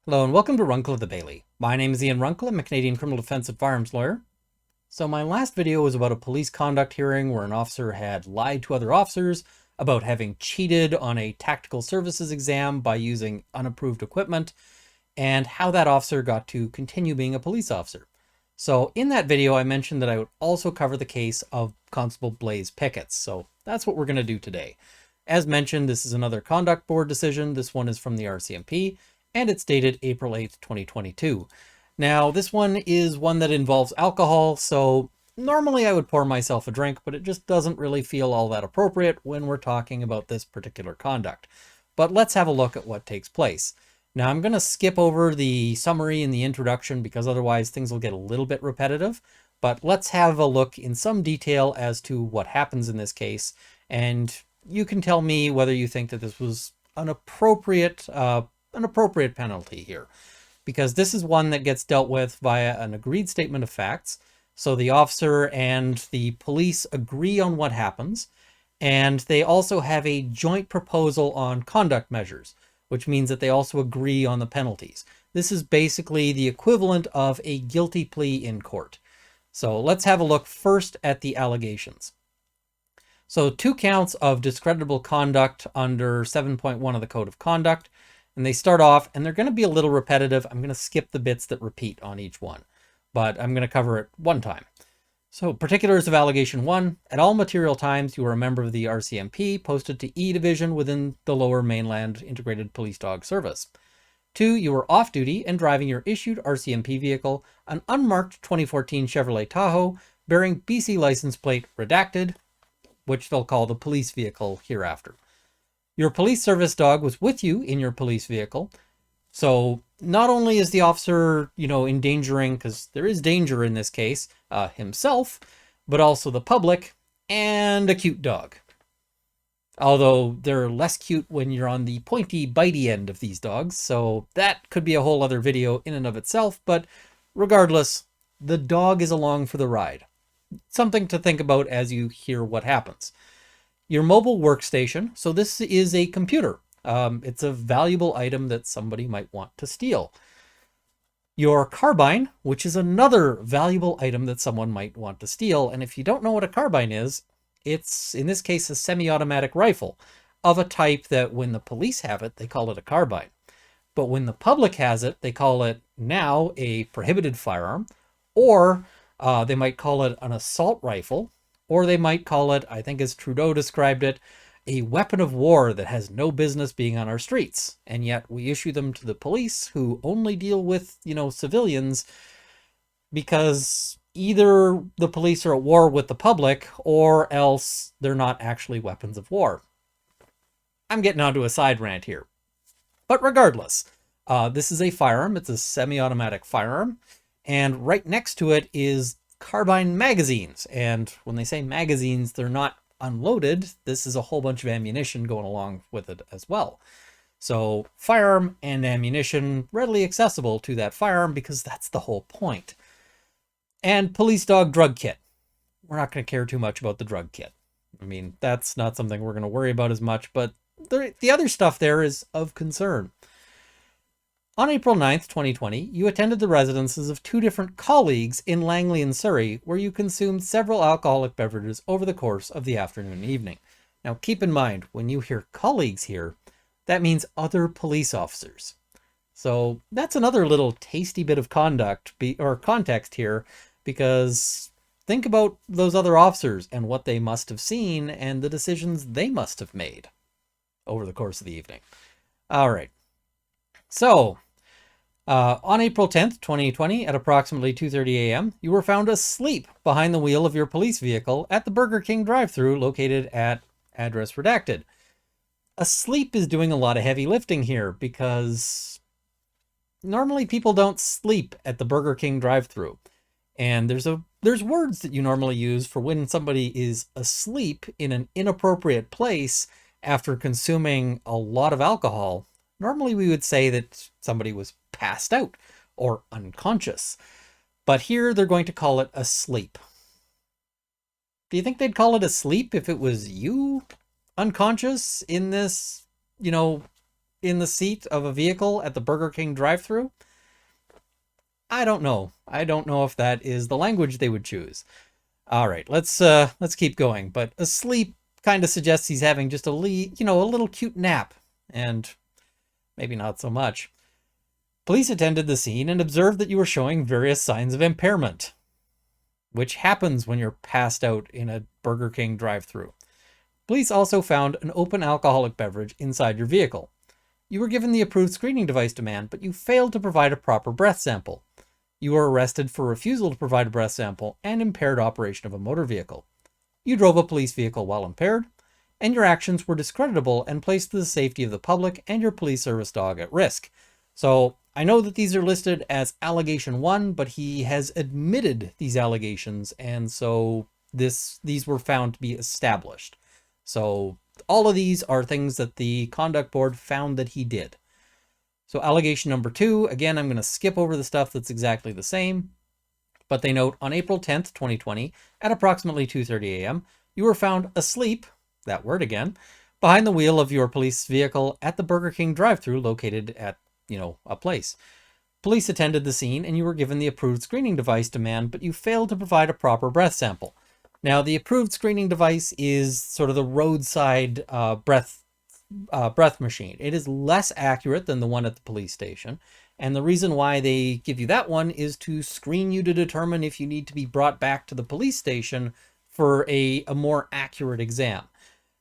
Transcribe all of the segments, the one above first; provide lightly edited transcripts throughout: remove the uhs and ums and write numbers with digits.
Hello and welcome to Runkle of the Bailey. My name is Ian Runkle. I'm a Canadian criminal defense and firearms lawyer. So my last video was about a police conduct hearing where an officer had lied to other officers about having cheated on a tactical services exam by using unapproved equipment and how that officer got to continue being a police officer. So in that video, I mentioned that I would also cover the case of Constable Blaze Pickett's. So that's what we're going to do today. As mentioned, this is another conduct board decision. This one is from the RCMP, and it's dated April 8th, 2022. Now, this one is one that involves alcohol, so normally I would pour myself a drink, but it just doesn't really feel all that appropriate when we're talking about this particular conduct. But let's have a look at what takes place. Now, I'm going to skip over the summary and the introduction because otherwise things will get a little bit repetitive, but let's have a look in some detail as to what happens in this case, and you can tell me whether you think that this was an appropriate penalty here, because this is one that gets dealt with via an agreed statement of facts. So the officer and the police agree on what happens, and they also have a joint proposal on conduct measures, which means that they also agree on the penalties. This is basically the equivalent of a guilty plea in court. So let's have a look first at the allegations. So 2 counts of discreditable conduct under 7.1 of the Code of Conduct. And they start off, and they're going to be a little repetitive. I'm going to skip the bits that repeat on each one, but I'm going to cover it one time. So particulars of allegation 1, at all material times, you are a member of the RCMP posted to E Division within the Lower Mainland Integrated Police Dog Service. 2, you were off duty and driving your issued RCMP vehicle, an unmarked 2014 Chevrolet Tahoe, bearing BC license plate redacted, which they'll call the police vehicle hereafter. Your police service dog was with you in your police vehicle. So not only is the officer, endangering, because there is danger in this case, himself, but also the public and a cute dog. Although they're less cute when you're on the pointy, bitey end of these dogs. So that could be a whole other video in and of itself. But regardless, the dog is along for the ride. Something to think about as you hear what happens. Your mobile workstation. So this is a computer. It's a valuable item that somebody might want to steal. Your carbine, which is another valuable item that someone might want to steal. And if you don't know what a carbine is, it's, in this case, a semi-automatic rifle of a type that when the police have it, they call it a carbine. But when the public has it, they call it now a prohibited firearm, or they might call it an assault rifle, or they might call it, I think as Trudeau described it, a weapon of war that has no business being on our streets. And yet we issue them to the police, who only deal with, civilians, because either the police are at war with the public or else they're not actually weapons of war. I'm getting onto a side rant here. But regardless, this is a firearm. It's a semi-automatic firearm. And right next to it is carbine magazines. And when they say magazines, they're not unloaded. This is a whole bunch of ammunition going along with it as well. So firearm and ammunition readily accessible to that firearm, because that's the whole point. And police dog drug kit. We're not going to care too much about the drug kit. I mean, that's not something we're going to worry about as much, but the other stuff there is of concern. On April 9th, 2020, you attended the residences of 2 different colleagues in Langley and Surrey, where you consumed several alcoholic beverages over the course of the afternoon and evening. Now, keep in mind, when you hear colleagues here, that means other police officers. So that's another little tasty bit of context here, because think about those other officers and what they must have seen and the decisions they must have made over the course of the evening. All right. So, on April 10th, 2020, at approximately 2:30 a.m., you were found asleep behind the wheel of your police vehicle at the Burger King drive-thru located at address redacted. Asleep is doing a lot of heavy lifting here, because normally people don't sleep at the Burger King drive-thru. And there's words that you normally use for when somebody is asleep in an inappropriate place after consuming a lot of alcohol. Normally we would say that somebody was passed out or unconscious, but here they're going to call it asleep. Do you think they'd call it asleep if it was you unconscious in this, in the seat of a vehicle at the Burger King drive-thru? I don't know. I don't know if that is the language they would choose. All right, let's keep going. But asleep kind of suggests he's having just a little cute nap, and maybe not so much. Police attended the scene and observed that you were showing various signs of impairment, which happens when you're passed out in a Burger King drive-thru. Police also found an open alcoholic beverage inside your vehicle. You were given the approved screening device demand, but you failed to provide a proper breath sample. You were arrested for refusal to provide a breath sample and impaired operation of a motor vehicle. You drove a police vehicle while impaired, and your actions were discreditable and placed the safety of the public and your police service dog at risk. So I know that these are listed as Allegation 1, but he has admitted these allegations, and so these were found to be established. So all of these are things that the conduct board found that he did. So allegation number 2, again, I'm going to skip over the stuff that's exactly the same, but they note on April 10th, 2020, at approximately 2:30 a.m., you were found asleep, that word again, behind the wheel of your police vehicle at the Burger King drive-thru located at, a place. Police attended the scene and you were given the approved screening device demand, but you failed to provide a proper breath sample. Now, the approved screening device is sort of the roadside breath machine. It is less accurate than the one at the police station. And the reason why they give you that one is to screen you to determine if you need to be brought back to the police station for a more accurate exam.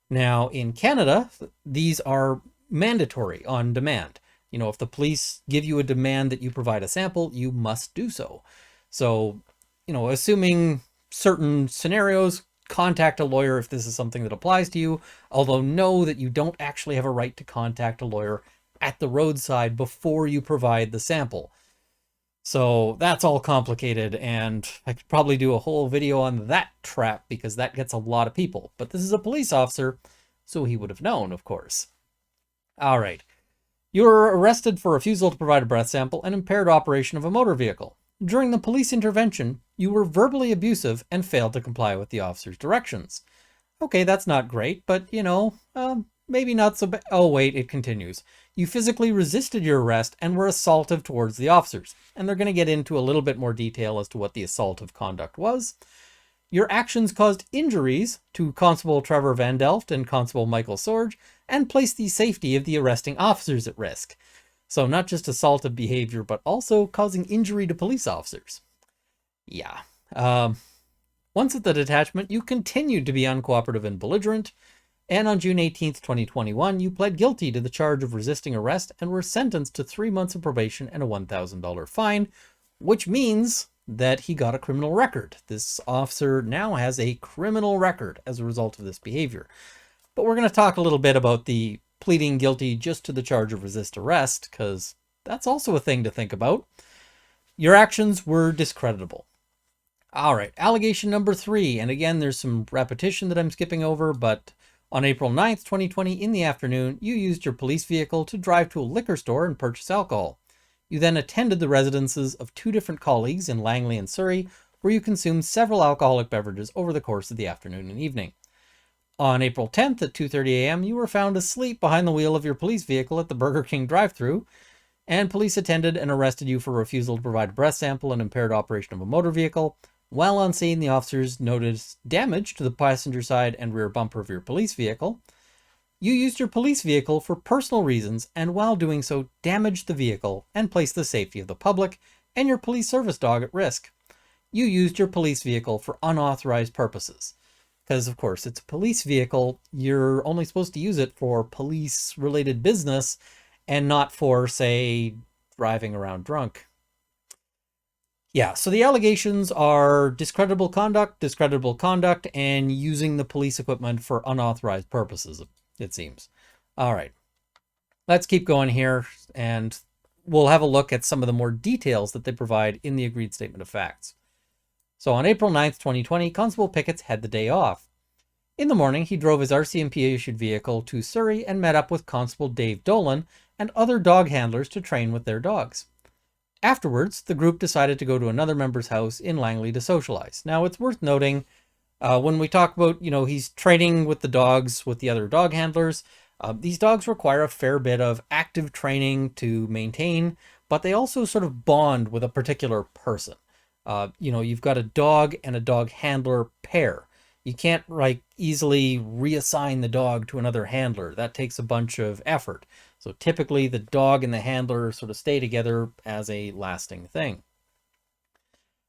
Now, in Canada, these are mandatory on demand. If the police give you a demand that you provide a sample, you must do so. So, assuming certain scenarios, contact a lawyer if this is something that applies to you, although know that you don't actually have a right to contact a lawyer at the roadside before you provide the sample. So that's all complicated, and I could probably do a whole video on that trap because that gets a lot of people. But this is a police officer, so he would have known, of course. All right. You were arrested for refusal to provide a breath sample and impaired operation of a motor vehicle. During the police intervention, you were verbally abusive and failed to comply with the officer's directions. Okay, that's not great, but, maybe not so bad. Oh, wait, it continues. You physically resisted your arrest and were assaultive towards the officers. And they're going to get into a little bit more detail as to what the assaultive conduct was. Your actions caused injuries to Constable Trevor Van Delft and Constable Michael Sorge and placed the safety of the arresting officers at risk. So not just assaultive behavior, but also causing injury to police officers. Yeah. Once at the detachment, you continued to be uncooperative and belligerent. And on June 18th, 2021, you pled guilty to the charge of resisting arrest and were sentenced to 3 months of probation and a $1,000 fine, which means that he got a criminal record. This officer now has a criminal record as a result of this behavior. But we're going to talk a little bit about the pleading guilty just to the charge of resist arrest, because that's also a thing to think about. Your actions were discreditable. All right, allegation number 3. And again, there's some repetition that I'm skipping over, but on April 9th, 2020, in the afternoon, you used your police vehicle to drive to a liquor store and purchase alcohol. You then attended the residences of 2 different colleagues in Langley and Surrey, where you consumed several alcoholic beverages over the course of the afternoon and evening. On April 10th at 2:30 a.m., you were found asleep behind the wheel of your police vehicle at the Burger King drive-thru, and police attended and arrested you for refusal to provide a breath sample and impaired operation of a motor vehicle. While on scene, the officers noticed damage to the passenger side and rear bumper of your police vehicle. You used your police vehicle for personal reasons, and while doing so, damaged the vehicle and placed the safety of the public and your police service dog at risk. You used your police vehicle for unauthorized purposes. Because, of course, it's a police vehicle. You're only supposed to use it for police-related business and not for, say, driving around drunk. Yeah, so the allegations are discreditable conduct, and using the police equipment for unauthorized purposes, it seems. All right, let's keep going here, and we'll have a look at some of the more details that they provide in the agreed statement of facts. So on April 9th, 2020, Constable Pickett's had the day off. In the morning, he drove his RCMP-issued vehicle to Surrey and met up with Constable Dave Dolan and other dog handlers to train with their dogs. Afterwards, the group decided to go to another member's house in Langley to socialize. Now, it's worth noting, when we talk about, he's training with the dogs, with the other dog handlers, These dogs require a fair bit of active training to maintain, but they also sort of bond with a particular person. You've got a dog and a dog handler pair. You can't easily reassign the dog to another handler. That takes a bunch of effort. So typically the dog and the handler sort of stay together as a lasting thing.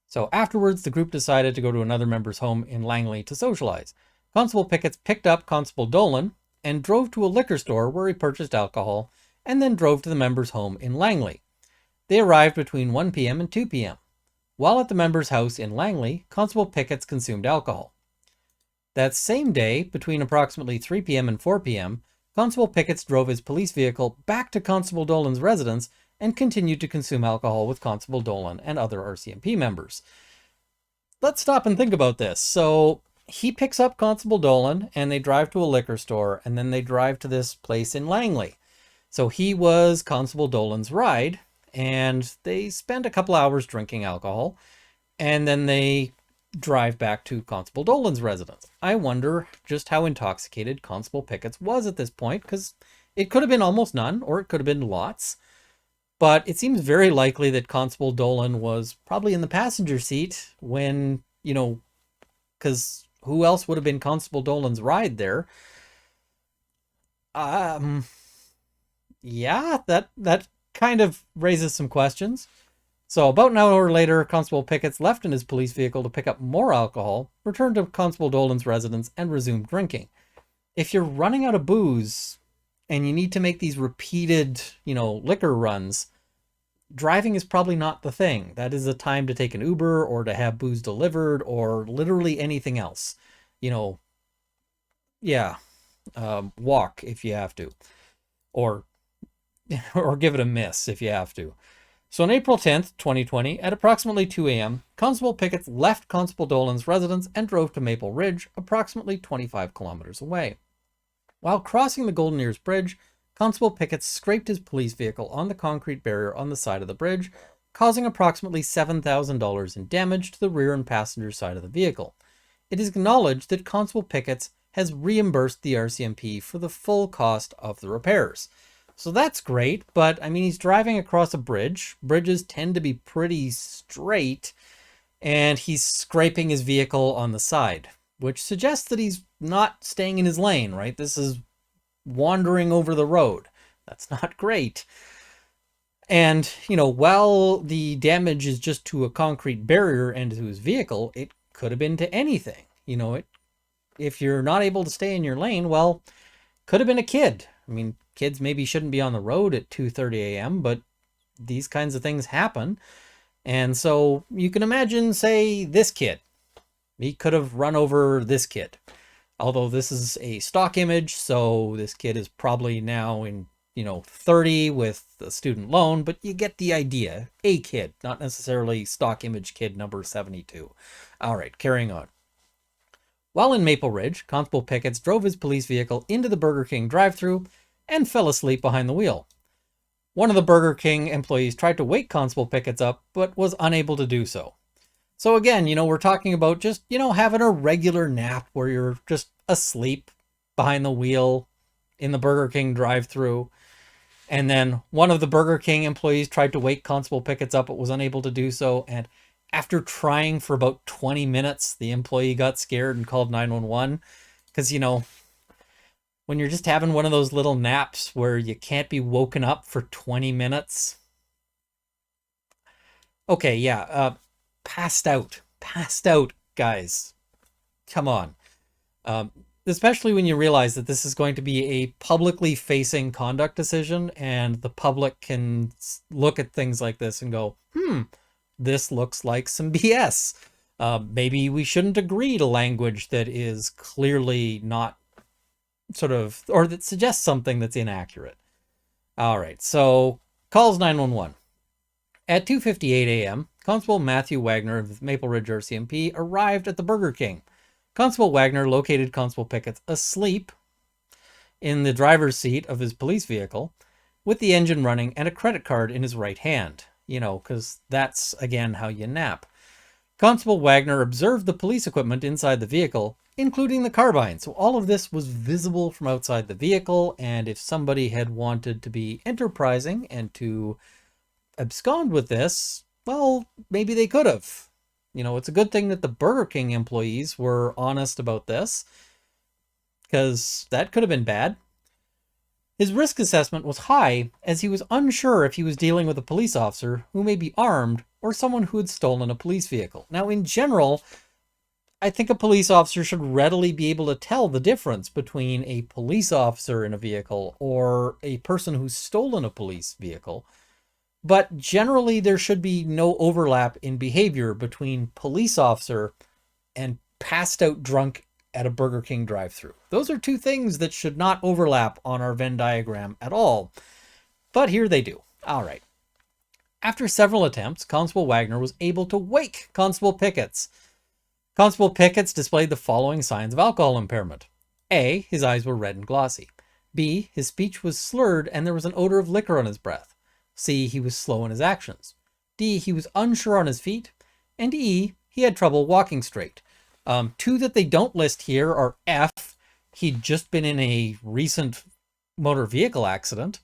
So afterwards, the group decided to go to another member's home in Langley to socialize. Constable Pickett's picked up Constable Dolan and drove to a liquor store where he purchased alcohol, and then drove to the member's home in Langley. They arrived between 1 p.m. and 2 p.m. While at the member's house in Langley, Constable Pickett's consumed alcohol. That same day, between approximately 3 p.m. and 4 p.m., Constable Pickett's drove his police vehicle back to Constable Dolan's residence and continued to consume alcohol with Constable Dolan and other RCMP members. Let's stop and think about this. So he picks up Constable Dolan and they drive to a liquor store, and then they drive to this place in Langley. So he was Constable Dolan's ride, and they spend a couple hours drinking alcohol, and then they drive back to Constable Dolan's residence. I wonder just how intoxicated Constable Pickett's was at this point, because it could have been almost none, or it could have been lots. But it seems very likely that Constable Dolan was probably in the passenger seat when, because who else would have been Constable Dolan's ride there? Yeah, that kind of raises some questions. So about an hour later, Constable Pickett's left in his police vehicle to pick up more alcohol, returned to Constable Dolan's residence, and resumed drinking. If you're running out of booze and you need to make these repeated, liquor runs, driving is probably not the thing. That is a time to take an Uber or to have booze delivered or literally anything else. Walk if you have to, or give it a miss if you have to. So on April 10th, 2020, at approximately 2 a.m., Constable Pickett left Constable Dolan's residence and drove to Maple Ridge, approximately 25 kilometers away. While crossing the Golden Ears Bridge, Constable Pickett scraped his police vehicle on the concrete barrier on the side of the bridge, causing approximately $7,000 in damage to the rear and passenger side of the vehicle. It is acknowledged that Constable Pickett has reimbursed the RCMP for the full cost of the repairs. So that's great, but he's driving across a bridge. Bridges tend to be pretty straight, and he's scraping his vehicle on the side, which suggests that he's not staying in his lane, right? This is wandering over the road. That's not great. And, while the damage is just to a concrete barrier and to his vehicle, it could have been to anything. If you're not able to stay in your lane, well, could have been a kid. Kids maybe shouldn't be on the road at 2:30 a.m., but these kinds of things happen. And so you can imagine, say, this kid. He could have run over this kid. Although this is a stock image, so this kid is probably now in, 30 with a student loan, but you get the idea. A kid, not necessarily stock image kid number 72. All right, carrying on. While in Maple Ridge, Constable Pickett drove his police vehicle into the Burger King drive-thru and fell asleep behind the wheel. One of the Burger King employees tried to wake Constable Pickett up, but was unable to do so. So again, we're talking about just, having a regular nap where you're just asleep behind the wheel in the Burger King drive-thru. And then one of the Burger King employees tried to wake Constable Pickett up, but was unable to do so. And after trying for about 20 minutes, the employee got scared and called 911. Because, when you're just having one of those little naps where you can't be woken up for 20 minutes. Okay, yeah, passed out, guys. Come on. Especially when you realize that this is going to be a publicly facing conduct decision, and the public can look at things like this and go, this looks like some BS. Maybe we shouldn't agree to language that is clearly not or that suggests something that's inaccurate. All right, so calls 911. At 2:58 a.m., Constable Matthew Wagner of Maple Ridge RCMP arrived at the Burger King. Constable Wagner located Constable Pickett asleep in the driver's seat of his police vehicle with the engine running and a credit card in his right hand, because that's, again, how you nap. Constable Wagner observed the police equipment inside the vehicle, including the carbine. So all of this was visible from outside the vehicle, and if somebody had wanted to be enterprising and to abscond with this, well, maybe they could have. It's a good thing that the Burger King employees were honest about this, because that could have been bad. His risk assessment was high, as he was unsure if he was dealing with a police officer who may be armed or someone who had stolen a police vehicle. Now, in general, I think a police officer should readily be able to tell the difference between a police officer in a vehicle or a person who's stolen a police vehicle. But generally, there should be no overlap in behavior between police officer and passed out drunk at a Burger King drive-thru. Those are two things that should not overlap on our Venn diagram at all. But here they do. All right. After several attempts, Constable Wagner was able to wake Constable Pickett's. Constable Pickett's displayed the following signs of alcohol impairment. A, his eyes were red and glossy. B, his speech was slurred and there was an odor of liquor on his breath. C, he was slow in his actions. D, he was unsure on his feet. And E, he had trouble walking straight. Two that they don't list here are F, he'd just been in a recent motor vehicle accident.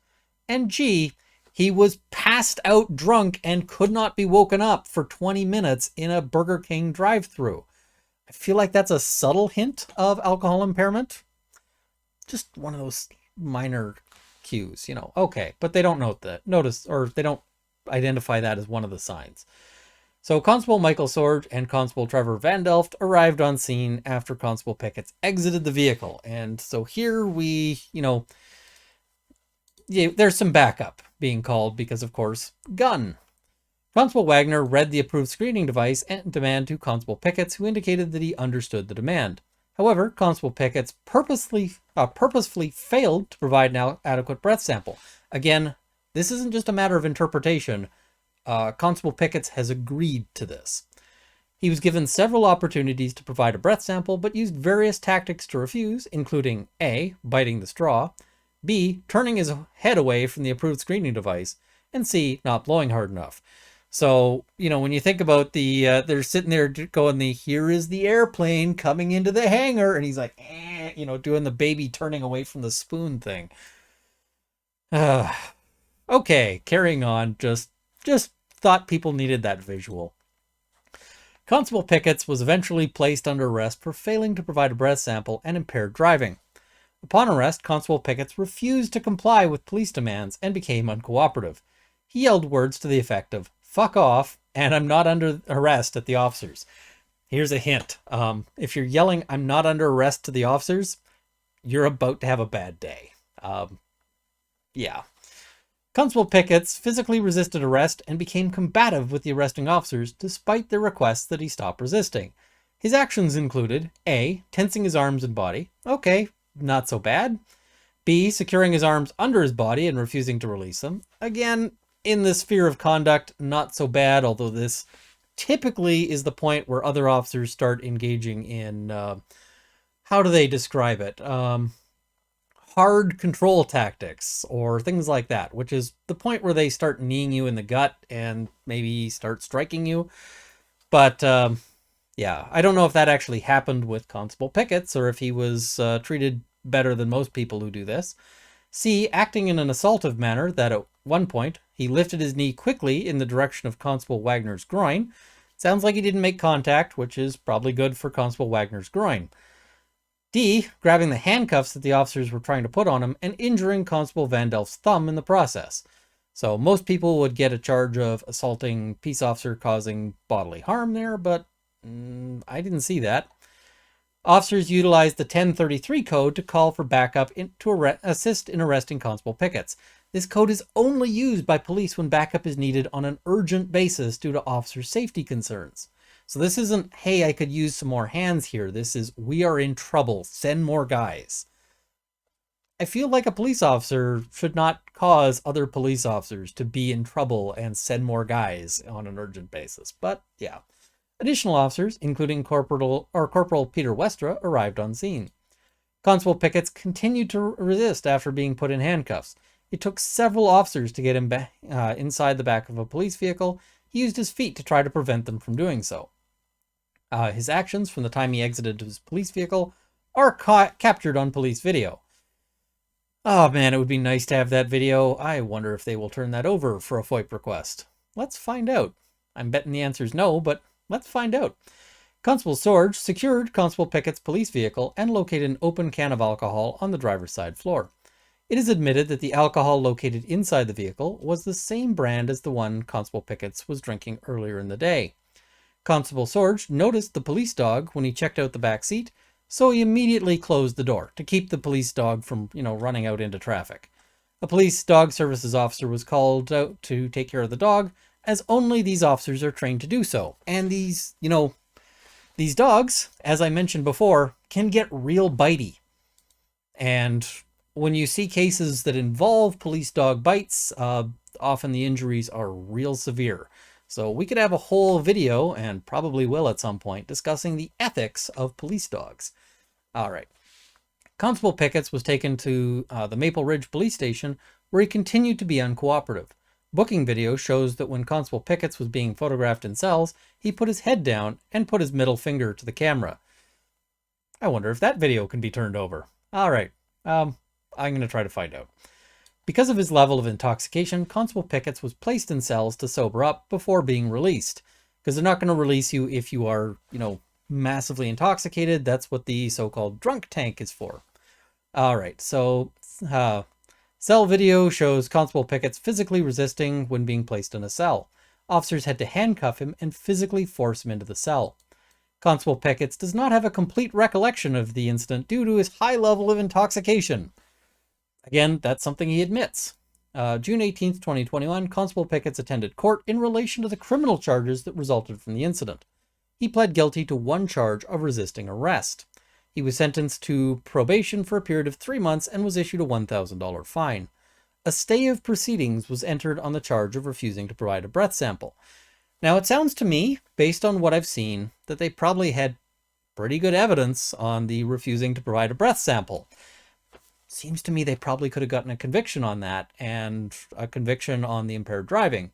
And G, he was passed out drunk and could not be woken up for 20 minutes in a Burger King drive-thru. I feel like that's a subtle hint of alcohol impairment. Just one of those minor cues, Okay, but they don't they don't identify that as one of the signs. So Constable Michael Sorge and Constable Trevor Van Delft arrived on scene after Constable Pickett's exited the vehicle. And so here there's some backup being called because, of course, gun. Constable Wagner read the approved screening device and demand to Constable Pickett's, who indicated that he understood the demand. However, Constable Pickett's purposefully failed to provide an adequate breath sample. Again, this isn't just a matter of interpretation. Constable Pickett's has agreed to this. He was given several opportunities to provide a breath sample, but used various tactics to refuse, including A, biting the straw, B, turning his head away from the approved screening device, and C, not blowing hard enough. So, when you think about they're sitting there going here is the airplane coming into the hangar, and he's like, doing the baby turning away from the spoon thing. Okay, carrying on, just thought people needed that visual. Constable Pickett's was eventually placed under arrest for failing to provide a breath sample and impaired driving. Upon arrest, Constable Pickett's refused to comply with police demands and became uncooperative. He yelled words to the effect of, "Fuck off," and "I'm not under arrest" at the officers. Here's a hint. If you're yelling, "I'm not under arrest" to the officers, you're about to have a bad day. Yeah. Constable Pickett's physically resisted arrest and became combative with the arresting officers despite their requests that he stop resisting. His actions included A, tensing his arms and body. Okay, not so bad. B, securing his arms under his body and refusing to release them. Again, in the sphere of conduct, not so bad, although this typically is the point where other officers start engaging in, how do they describe it? Hard control tactics or things like that, which is the point where they start kneeing you in the gut and maybe start striking you. But yeah, I don't know if that actually happened with Constable Pickett's or if he was treated better than most people who do this. C, acting in an assaultive manner that at one point he lifted his knee quickly in the direction of Constable Wagner's groin. Sounds like he didn't make contact, which is probably good for Constable Wagner's groin. D, grabbing the handcuffs that the officers were trying to put on him and injuring Constable Van Delft's thumb in the process. So most people would get a charge of assaulting peace officer causing bodily harm there, but I didn't see that. Officers utilized the 1033 code to call for backup to assist in arresting Constable Pickett's. This code is only used by police when backup is needed on an urgent basis due to officer safety concerns. So this isn't, hey, I could use some more hands here. This is, we are in trouble. Send more guys. I feel like a police officer should not cause other police officers to be in trouble and send more guys on an urgent basis. But yeah. Additional officers, including Corporal Peter Westra, arrived on scene. Constable Pickett's continued to resist after being put in handcuffs. It took several officers to get him inside the back of a police vehicle. He used his feet to try to prevent them from doing so. His actions from the time he exited his police vehicle are captured on police video. Oh man, it would be nice to have that video. I wonder if they will turn that over for a FOIP request. Let's find out. I'm betting the answer is no, but let's find out. Constable Sorge secured Constable Pickett's police vehicle and located an open can of alcohol on the driver's side floor. It is admitted that the alcohol located inside the vehicle was the same brand as the one Constable Pickett's was drinking earlier in the day. Constable Sorge noticed the police dog when he checked out the back seat, so he immediately closed the door to keep the police dog from, running out into traffic. A police dog services officer was called out to take care of the dog, as only these officers are trained to do so. And these dogs, as I mentioned before, can get real bitey. And when you see cases that involve police dog bites, often the injuries are real severe. So we could have a whole video, and probably will at some point, discussing the ethics of police dogs. All right. Constable Pickett's was taken to the Maple Ridge Police Station, where he continued to be uncooperative. Booking video shows that when Constable Pickett's was being photographed in cells, he put his head down and put his middle finger to the camera. I wonder if that video can be turned over. All right. I'm going to try to find out. Because of his level of intoxication, Constable Pickett's was placed in cells to sober up before being released. Because they're not going to release you if you are, massively intoxicated. That's what the so-called drunk tank is for. All right, so cell video shows Constable Pickett's physically resisting when being placed in a cell. Officers had to handcuff him and physically force him into the cell. Constable Pickett's does not have a complete recollection of the incident due to his high level of intoxication. Again, that's something he admits. June 18th, 2021, Constable Pickett's attended court in relation to the criminal charges that resulted from the incident. He pled guilty to one charge of resisting arrest. He was sentenced to probation for a period of 3 months and was issued a $1,000 fine. A stay of proceedings was entered on the charge of refusing to provide a breath sample. Now, it sounds to me, based on what I've seen, that they probably had pretty good evidence on the refusing to provide a breath sample. Seems to me they probably could have gotten a conviction on that and a conviction on the impaired driving.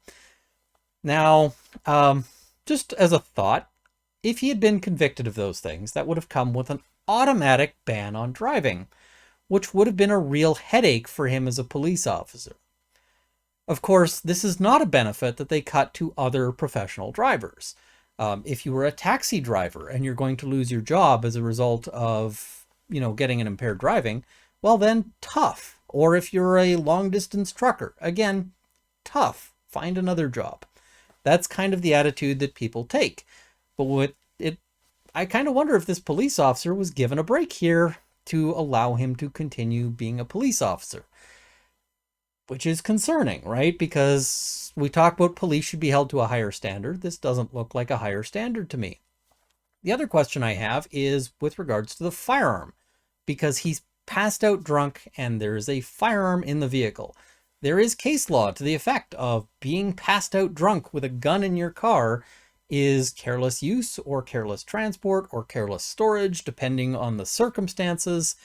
Now, just as a thought, if he had been convicted of those things, that would have come with an automatic ban on driving, which would have been a real headache for him as a police officer. Of course, this is not a benefit that they cut to other professional drivers. If you were a taxi driver and you're going to lose your job as a result of, getting an impaired driving, well then, tough. Or if you're a long-distance trucker, again, tough. Find another job. That's kind of the attitude that people take. But I kind of wonder if this police officer was given a break here to allow him to continue being a police officer. Which is concerning, right? Because we talk about police should be held to a higher standard. This doesn't look like a higher standard to me. The other question I have is with regards to the firearm. Because he's passed out drunk and there is a firearm in the vehicle. There is case law to the effect of being passed out drunk with a gun in your car is careless use or careless transport or careless storage, depending on the circumstances.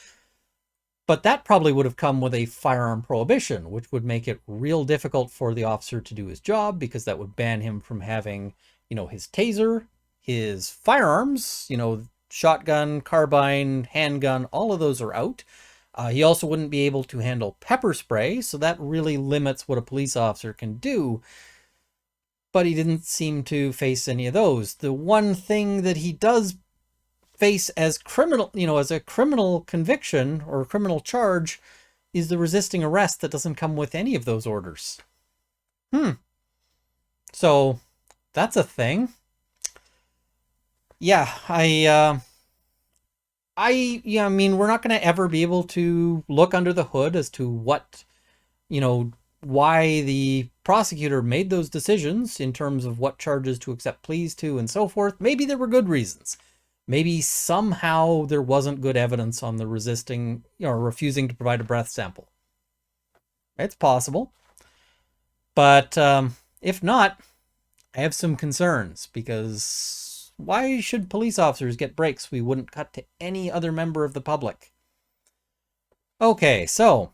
But that probably would have come with a firearm prohibition, which would make it real difficult for the officer to do his job because that would ban him from having, his taser, his firearms, shotgun, carbine, handgun, all of those are out. He also wouldn't be able to handle pepper spray, so that really limits what a police officer can do. But he didn't seem to face any of those. The one thing that he does face as criminal, as a criminal conviction or a criminal charge is the resisting arrest that doesn't come with any of those orders. So that's a thing. Yeah, I mean, we're not going to ever be able to look under the hood as to what, why the prosecutor made those decisions in terms of what charges to accept pleas to and so forth. Maybe there were good reasons. Maybe somehow there wasn't good evidence on the resisting or refusing to provide a breath sample. It's possible. But if not, I have some concerns because why should police officers get breaks we wouldn't cut to any other member of the public? Okay, so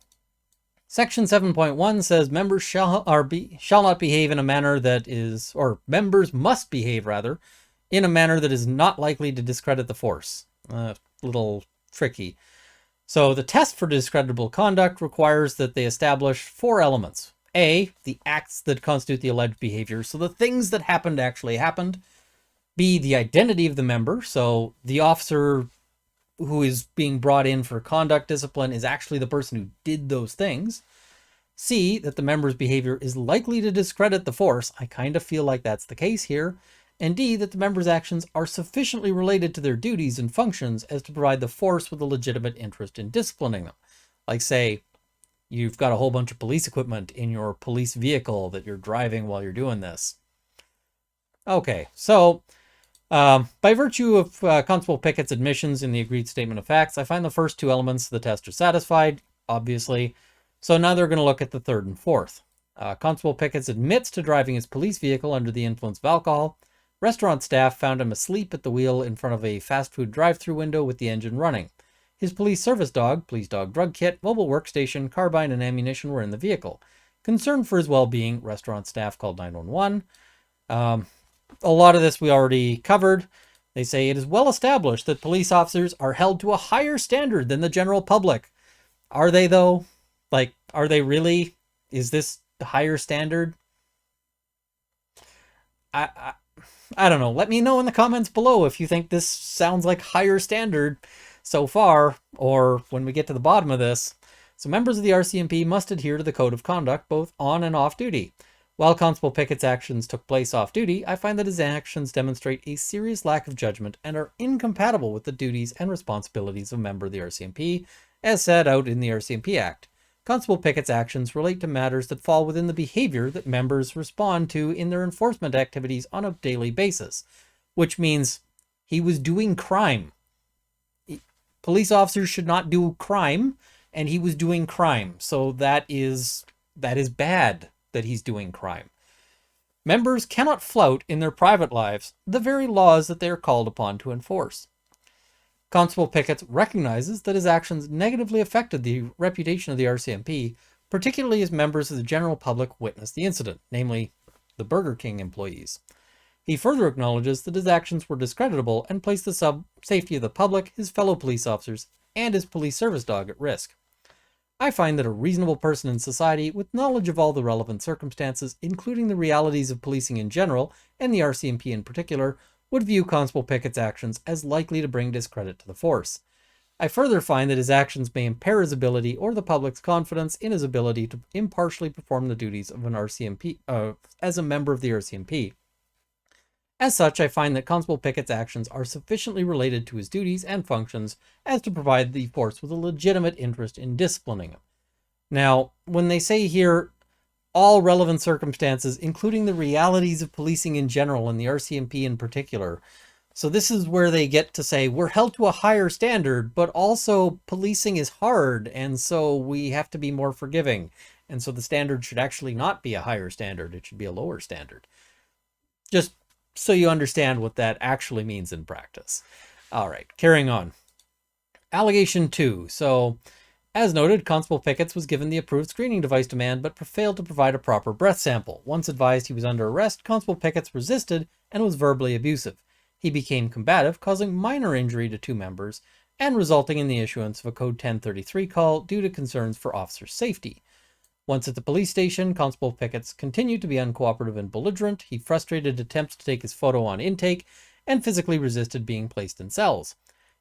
Section 7.1 says members shall not behave in a manner that is, or members must behave rather, in a manner that is not likely to discredit the force. Little tricky. So the test for discreditable conduct requires that they establish 4 elements. A, the acts that constitute the alleged behavior, so the things that happened actually happened. B, the identity of the member, so the officer who is being brought in for conduct discipline is actually the person who did those things. C, that the member's behavior is likely to discredit the force. I kind of feel like that's the case here. And D, that the member's actions are sufficiently related to their duties and functions as to provide the force with a legitimate interest in disciplining them. Like, say, you've got a whole bunch of police equipment in your police vehicle that you're driving while you're doing this. Okay, so by virtue of Constable Pickett's admissions in the agreed statement of facts, I find the first 2 elements of the test are satisfied, obviously. So now they're going to look at the third and fourth. Constable Pickett admits to driving his police vehicle under the influence of alcohol. Restaurant staff found him asleep at the wheel in front of a fast food drive-thru window with the engine running. His police service dog, police dog drug kit, mobile workstation, carbine, and ammunition were in the vehicle. Concerned for his well-being, restaurant staff called 911. A lot of this we already covered. They say it is well established that police officers are held to a higher standard than the general public. Are they, though? Like, are they really? Is this the higher standard? I don't know. Let me know in the comments below if you think this sounds like higher standard so far, or when we get to the bottom of this. So members of the RCMP must adhere to the code of conduct both on and off duty. While Constable Pickett's actions took place off duty, I find that his actions demonstrate a serious lack of judgment and are incompatible with the duties and responsibilities of a member of the RCMP, as set out in the RCMP Act. Constable Pickett's actions relate to matters that fall within the behavior that members respond to in their enforcement activities on a daily basis, which means he was doing crime. Police officers should not do crime, and he was doing crime. So that is bad that he's doing crime. Members cannot flout in their private lives the very laws that they are called upon to enforce. Constable Pickett recognizes that his actions negatively affected the reputation of the RCMP, particularly as members of the general public witnessed the incident, namely the Burger King employees. He further acknowledges that his actions were discreditable and placed the safety of the public, his fellow police officers, and his police service dog at risk. I find that a reasonable person in society with knowledge of all the relevant circumstances, including the realities of policing in general and the RCMP in particular, would view Constable Pickett's actions as likely to bring discredit to the force. I further find that his actions may impair his ability or the public's confidence in his ability to impartially perform the duties of an RCMP as a member of the RCMP. As such, I find that Constable Pickett's actions are sufficiently related to his duties and functions as to provide the force with a legitimate interest in disciplining him. Now, when they say here, all relevant circumstances, including the realities of policing in general and the RCMP in particular. So this is where they get to say, we're held to a higher standard, but also policing is hard, and so we have to be more forgiving. And so the standard should actually not be a higher standard, it should be a lower standard. Just so you understand what that actually means in practice. All right, carrying on. Allegation 2. So, as noted, Constable Pickett was given the approved screening device demand, but failed to provide a proper breath sample. Once advised he was under arrest, Constable Pickett resisted and was verbally abusive. He became combative, causing minor injury to 2 members, and resulting in the issuance of a Code 1033 call due to concerns for officer safety. Once at the police station, Constable Pickett continued to be uncooperative and belligerent. He frustrated attempts to take his photo on intake, and physically resisted being placed in cells.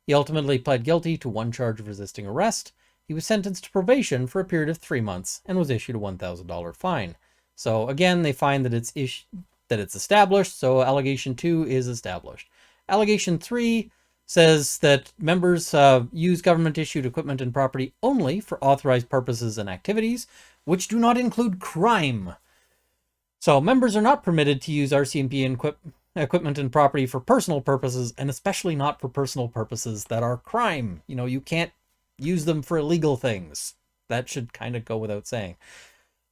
He ultimately pled guilty to 1 charge of resisting arrest. He was sentenced to probation for a period of 3 months and was issued a $1,000 fine. So again, they find that it's established, so allegation 2 is established. Allegation 3 says that members use government-issued equipment and property only for authorized purposes and activities, which do not include crime. So members are not permitted to use RCMP equipment and property for personal purposes, and especially not for personal purposes that are crime. You know, you can't use them for illegal things. That should kind of go without saying.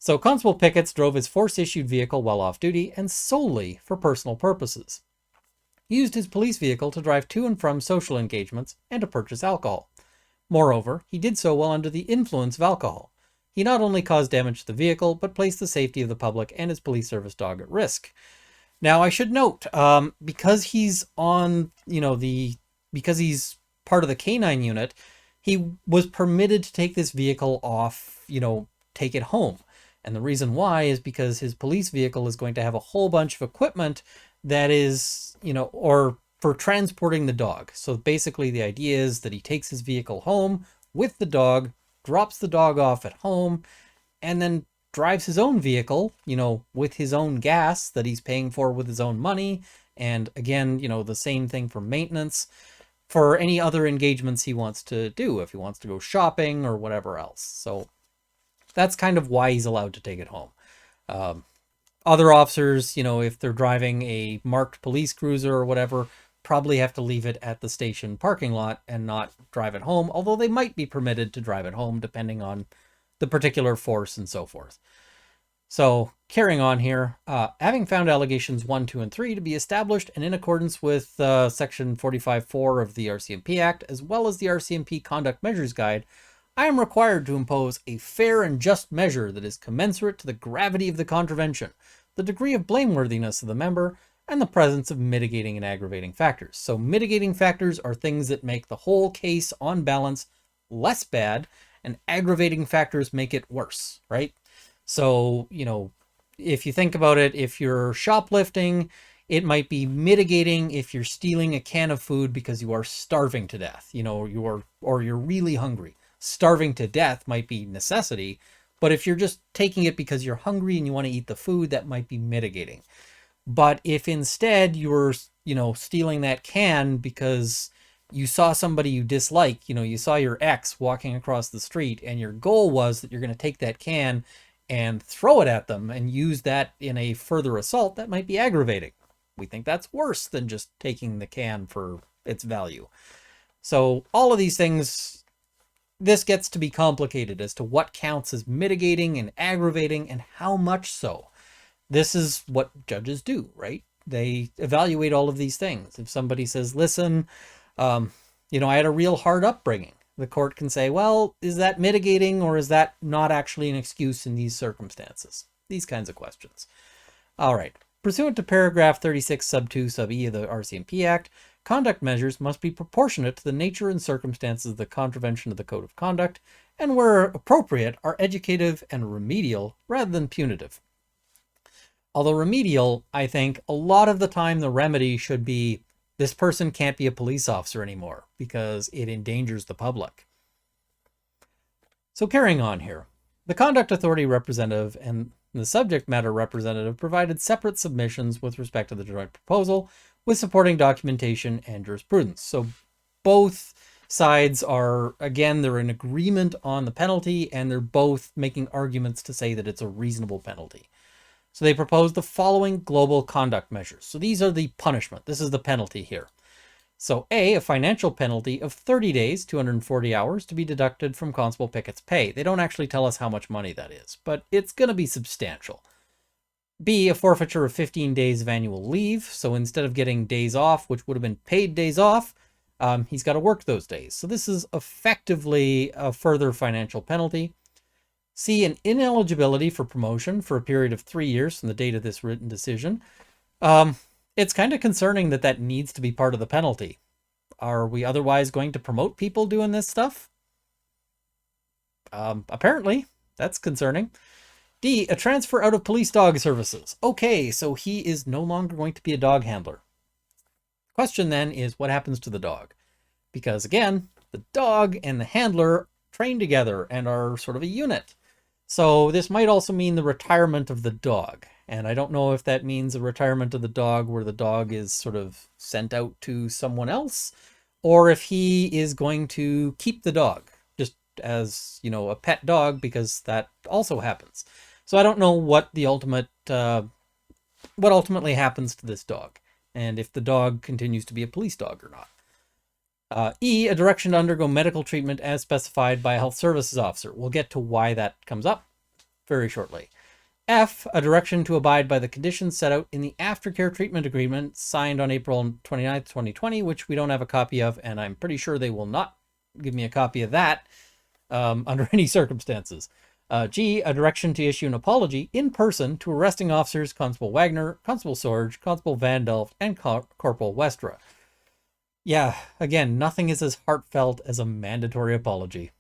So Constable Pickett drove his force-issued vehicle while off duty and solely for personal purposes. He used his police vehicle to drive to and from social engagements and to purchase alcohol. Moreover, he did so while under the influence of alcohol. He not only caused damage to the vehicle, but placed the safety of the public and his police service dog at risk. Now, I should note, because he's on, because he's part of the canine unit, he was permitted to take this vehicle off, take it home. And the reason why is because his police vehicle is going to have a whole bunch of equipment that is, or for transporting the dog. So basically the idea is that he takes his vehicle home with the dog, drops the dog off at home, and then drives his own vehicle, with his own gas that he's paying for with his own money. And again, the same thing for maintenance, for any other engagements he wants to do, if he wants to go shopping or whatever else. So that's kind of why he's allowed to take it home. Other officers, if they're driving a marked police cruiser or whatever, probably have to leave it at the station parking lot and not drive it home, although they might be permitted to drive it home depending on the particular force and so forth. So carrying on here, having found allegations 1, 2, and 3 to be established and in accordance with section 45.4 of the RCMP Act, as well as the RCMP Conduct Measures Guide, I am required to impose a fair and just measure that is commensurate to the gravity of the contravention, the degree of blameworthiness of the member, and the presence of mitigating and aggravating factors. So mitigating factors are things that make the whole case on balance less bad, and aggravating factors make it worse, right? So, if you think about it, if you're shoplifting, it might be mitigating if you're stealing a can of food because you are starving to death, or you're really hungry. Starving to death might be necessity, but if you're just taking it because you're hungry and you want to eat the food, that might be mitigating. But if instead you're, stealing that can because you saw somebody you dislike, you saw your ex walking across the street and your goal was that you're going to take that can and throw it at them and use that in a further assault, that might be aggravating. We think that's worse than just taking the can for its value. So all of these things, this gets to be complicated as to what counts as mitigating and aggravating and how much so. This is what judges do, right? They evaluate all of these things. If somebody says, listen, I had a real hard upbringing, the court can say, well, is that mitigating or is that not actually an excuse in these circumstances? These kinds of questions. All right. Pursuant to paragraph 36 sub 2 sub e of the RCMP Act, conduct measures must be proportionate to the nature and circumstances of the contravention of the Code of Conduct, and where appropriate are educative and remedial rather than punitive. Although remedial, I think a lot of the time the remedy should be, this person can't be a police officer anymore because it endangers the public. So carrying on here, the conduct authority representative and the subject matter representative provided separate submissions with respect to the joint proposal with supporting documentation and jurisprudence. So both sides are, again, they're in agreement on the penalty and they're both making arguments to say that it's a reasonable penalty. So they proposed the following global conduct measures. So these are the punishment. This is the penalty here. So A, a financial penalty of 30 days, 240 hours to be deducted from Constable Pickett's pay. They don't actually tell us how much money that is, but it's going to be substantial. B, a forfeiture of 15 days of annual leave. So instead of getting days off, which would have been paid days off, he's got to work those days. So this is effectively a further financial penalty. C, an ineligibility for promotion for a period of 3 years from the date of this written decision. It's kind of concerning that that needs to be part of the penalty. Are we otherwise going to promote people doing this stuff? Apparently, that's concerning. D, a transfer out of police dog services. Okay, so he is no longer going to be a dog handler. Question then is, what happens to the dog? Because again, the dog and the handler train together and are sort of a unit. So this might also mean the retirement of the dog. And I don't know if that means a retirement of the dog where the dog is sort of sent out to someone else, or if he is going to keep the dog just as, a pet dog, because that also happens. So I don't know what the what ultimately happens to this dog, and if the dog continues to be a police dog or not. E, a direction to undergo medical treatment as specified by a health services officer. We'll get to why that comes up very shortly. F, a direction to abide by the conditions set out in the aftercare treatment agreement signed on April 29th, 2020, which we don't have a copy of, and I'm pretty sure they will not give me a copy of that under any circumstances. G, a direction to issue an apology in person to arresting officers Constable Wagner, Constable Sorge, Constable Van Delft, and Corporal Westra. Yeah, again, nothing is as heartfelt as a mandatory apology.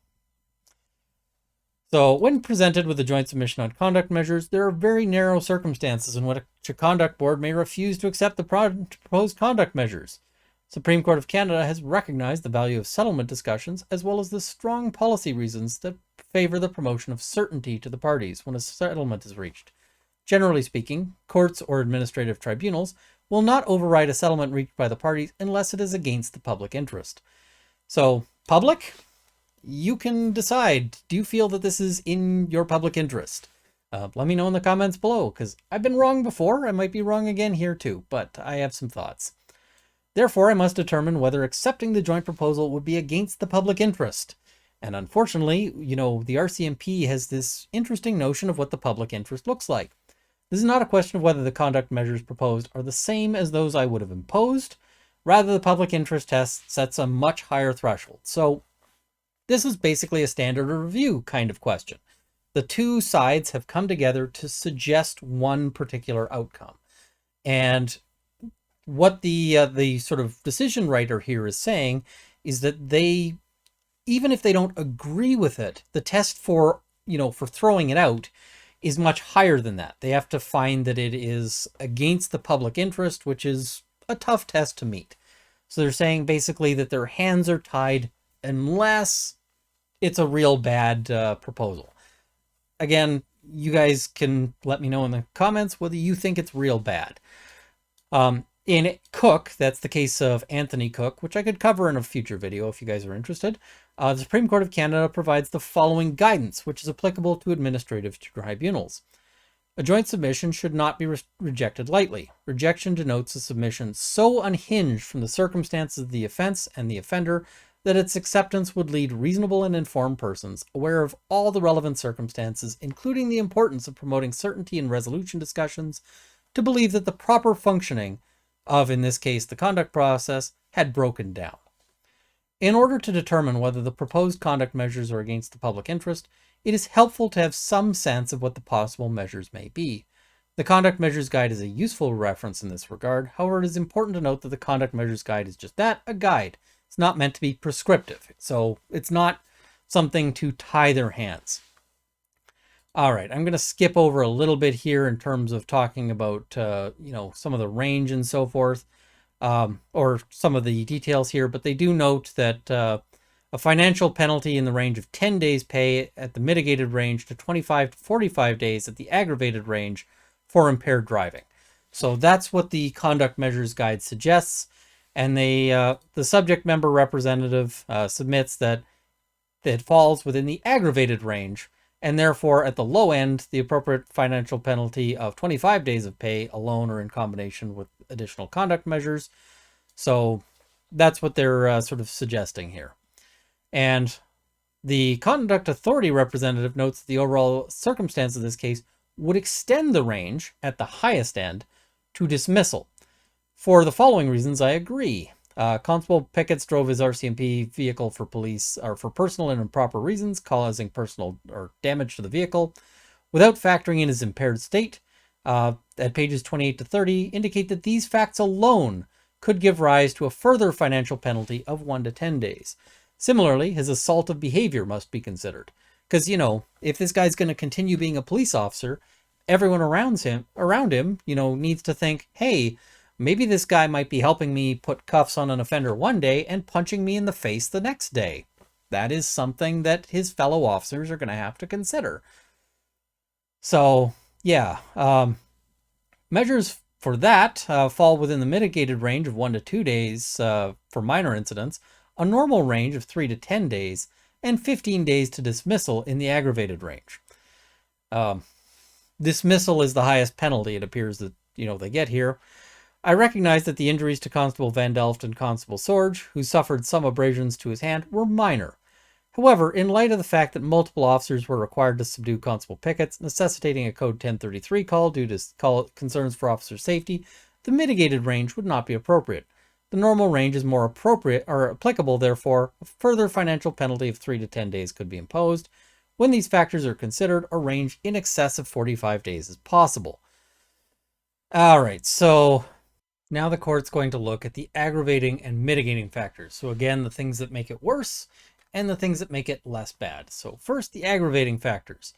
So, when presented with a joint submission on conduct measures, there are very narrow circumstances in which a conduct board may refuse to accept the proposed conduct measures. Supreme Court of Canada has recognized the value of settlement discussions as well as the strong policy reasons that favor the promotion of certainty to the parties when a settlement is reached. Generally speaking, courts or administrative tribunals will not override a settlement reached by the parties unless it is against the public interest. So, public? You can decide. Do you feel that this is in your public interest? Let me know in the comments below, because I've been wrong before. I might be wrong again here too, but I have some thoughts. Therefore, I must determine whether accepting the joint proposal would be against the public interest. And unfortunately, the RCMP has this interesting notion of what the public interest looks like. This is not a question of whether the conduct measures proposed are the same as those I would have imposed. Rather, the public interest test sets a much higher threshold. So, this is basically a standard of review kind of question. The two sides have come together to suggest one particular outcome. And what the sort of decision writer here is saying is that they, even if they don't agree with it, the test for throwing it out is much higher than that. They have to find that it is against the public interest, which is a tough test to meet. So they're saying basically that their hands are tied unless it's a real bad proposal. Again, you guys can let me know in the comments whether you think it's real bad. In Cook, that's the case of Anthony Cook, which I could cover in a future video if you guys are interested. The Supreme Court of Canada provides the following guidance, which is applicable to administrative tribunals. A joint submission should not be rejected lightly. Rejection denotes a submission so unhinged from the circumstances of the offense and the offender that its acceptance would lead reasonable and informed persons, aware of all the relevant circumstances, including the importance of promoting certainty in resolution discussions, to believe that the proper functioning of, in this case, the conduct process, had broken down. In order to determine whether the proposed conduct measures are against the public interest, it is helpful to have some sense of what the possible measures may be. The Conduct Measures Guide is a useful reference in this regard. However, it is important to note that the Conduct Measures Guide is just that, a guide. It's not meant to be prescriptive, so it's not something to tie their hands. All right, I'm going to skip over a little bit here in terms of talking about, some of the range and so forth, or some of the details here, but they do note that a financial penalty in the range of 10 days pay at the mitigated range to 25 to 45 days at the aggravated range for impaired driving. So that's what the Conduct Measures Guide suggests, and the subject member representative submits that it falls within the aggravated range, and therefore at the low end, the appropriate financial penalty of 25 days of pay alone or in combination with additional conduct measures. So that's what they're sort of suggesting here. And the Conduct Authority representative notes that the overall circumstance of this case would extend the range at the highest end to dismissal. For the following reasons, I agree. Constable Pickett's drove his RCMP vehicle for police or for personal and improper reasons, causing personal or damage to the vehicle, without factoring in his impaired state. At pages 28 to 30, indicate that these facts alone could give rise to a further financial penalty of 1 to 10 days. Similarly, his assault of behavior must be considered. Because, if this guy's going to continue being a police officer, everyone around him, needs to think, hey, maybe this guy might be helping me put cuffs on an offender one day and punching me in the face the next day. That is something that his fellow officers are going to have to consider. So, yeah, measures for that fall within the mitigated range of 1 to 2 days for minor incidents, a normal range of 3 to 10 days, and 15 days to dismissal in the aggravated range. Dismissal is the highest penalty, it appears that, they get here. I recognize that the injuries to Constable Van Delft and Constable Sorge, who suffered some abrasions to his hand, were minor. However, in light of the fact that multiple officers were required to subdue Constable Pickett's, necessitating a Code 1033 call due to concerns for officer safety, the mitigated range would not be appropriate. The normal range is more appropriate or applicable, therefore, a further financial penalty of 3 to 10 days could be imposed, when these factors are considered, a range in excess of 45 days is possible. All right, so now the court's going to look at the aggravating and mitigating factors. So again, the things that make it worse and the things that make it less bad. So first, the aggravating factors.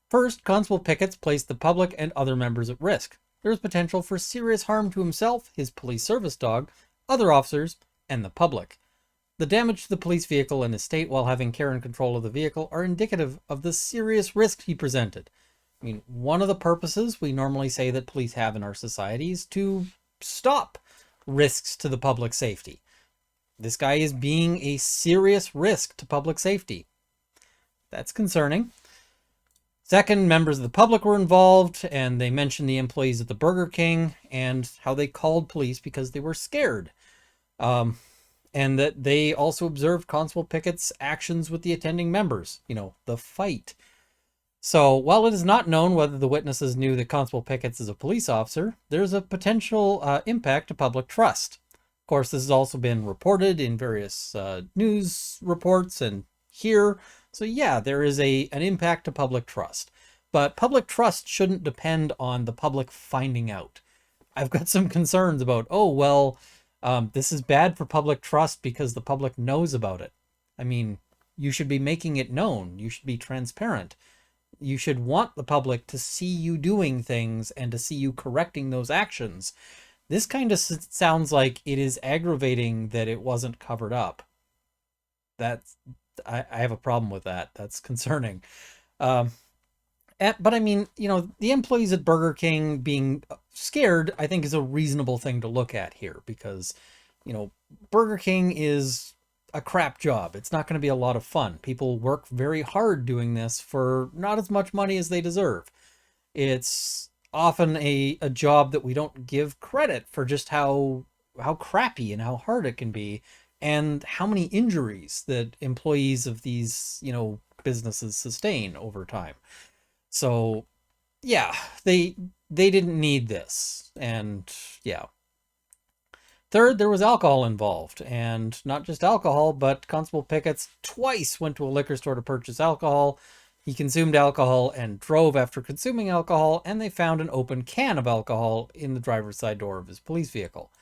First, Constable Pickett's placed the public and other members at risk. There is potential for serious harm to himself, his police service dog, other officers, and the public. The damage to the police vehicle and estate while having care and control of the vehicle are indicative of the serious risk he presented. I mean, one of the purposes we normally say that police have in our society is to stop risks to the public safety. This guy is being a serious risk to public safety. That's concerning. Second, members of the public were involved, and they mentioned the employees at the Burger King and how they called police because they were scared. And that they also observed Constable Pickett's actions with the attending members, the fight. So while it is not known whether the witnesses knew that Constable Pickett's is a police officer, there's a potential impact to public trust. Of course, this has also been reported in various news reports and here. So yeah, there is an impact to public trust. But public trust shouldn't depend on the public finding out. I've got some concerns about, this is bad for public trust because the public knows about it. I mean, you should be making it known. You should be transparent. You should want the public to see you doing things and to see you correcting those actions. This kind of sounds like it is aggravating that it wasn't covered up. I have a problem with that. That's concerning. But I mean, the employees at Burger King being scared, I think, is a reasonable thing to look at here because, Burger King is a crap job. It's not going to be a lot of fun. People work very hard doing this for not as much money as they deserve. It's often a job that we don't give credit for just how crappy and how hard it can be and how many injuries that employees of these, businesses sustain over time. So yeah, they didn't need this. And yeah. Third, there was alcohol involved, and not just alcohol, but Constable Pickett's twice went to a liquor store to purchase alcohol. He consumed alcohol and drove after consuming alcohol, and they found an open can of alcohol in the driver's side door of his police vehicle.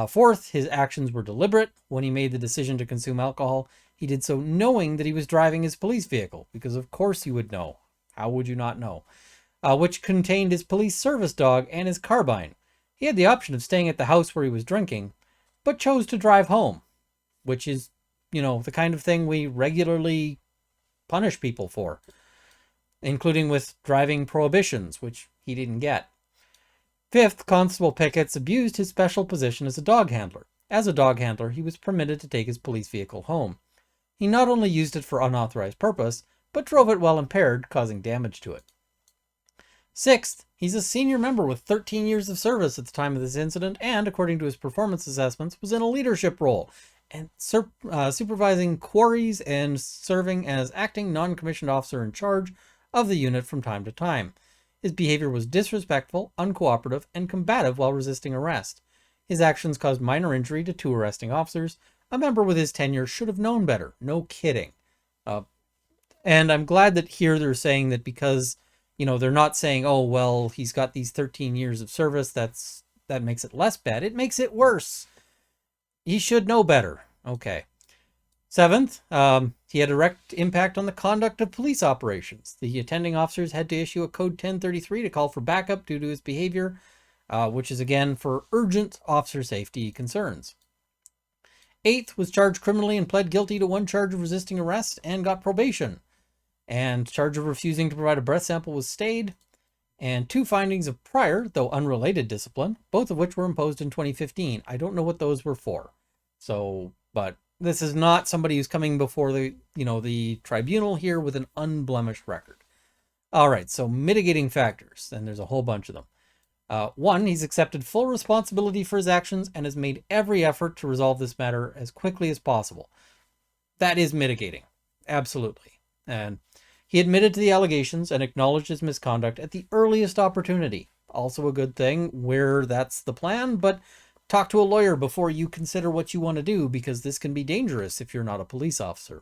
Fourth, his actions were deliberate. When he made the decision to consume alcohol, he did so knowing that he was driving his police vehicle, because of course you would know. How would you not know? Which contained his police service dog and his carbine. He had the option of staying at the house where he was drinking, but chose to drive home, which is, the kind of thing we regularly punish people for, including with driving prohibitions, which he didn't get. Fifth, Constable Pickett's abused his special position as a dog handler. As a dog handler, he was permitted to take his police vehicle home. He not only used it for unauthorized purpose, but drove it while impaired, causing damage to it. Sixth, he's a senior member with 13 years of service at the time of this incident and, according to his performance assessments, was in a leadership role and supervising quarries and serving as acting non-commissioned officer in charge of the unit from time to time. His behavior was disrespectful, uncooperative, and combative while resisting arrest. His actions caused minor injury to 2 arresting officers. A member with his tenure should have known better. No kidding. And I'm glad that here they're saying that because, they're not saying, he's got these 13 years of service, that makes it less bad. It makes it worse. He should know better. Okay. Seventh, he had a direct impact on the conduct of police operations. The attending officers had to issue a Code 1033 to call for backup due to his behavior, which is again for urgent officer safety concerns. Eighth, was charged criminally and pled guilty to 1 charge of resisting arrest and got probation. And charge of refusing to provide a breath sample was stayed. And 2 findings of prior, though unrelated discipline, both of which were imposed in 2015. I don't know what those were for. But this is not somebody who's coming before the tribunal here with an unblemished record. All right, so mitigating factors, and there's a whole bunch of them. 1, he's accepted full responsibility for his actions and has made every effort to resolve this matter as quickly as possible. That is mitigating, absolutely. And he admitted to the allegations and acknowledged his misconduct at the earliest opportunity. Also a good thing where that's the plan, but talk to a lawyer before you consider what you want to do, because this can be dangerous if you're not a police officer.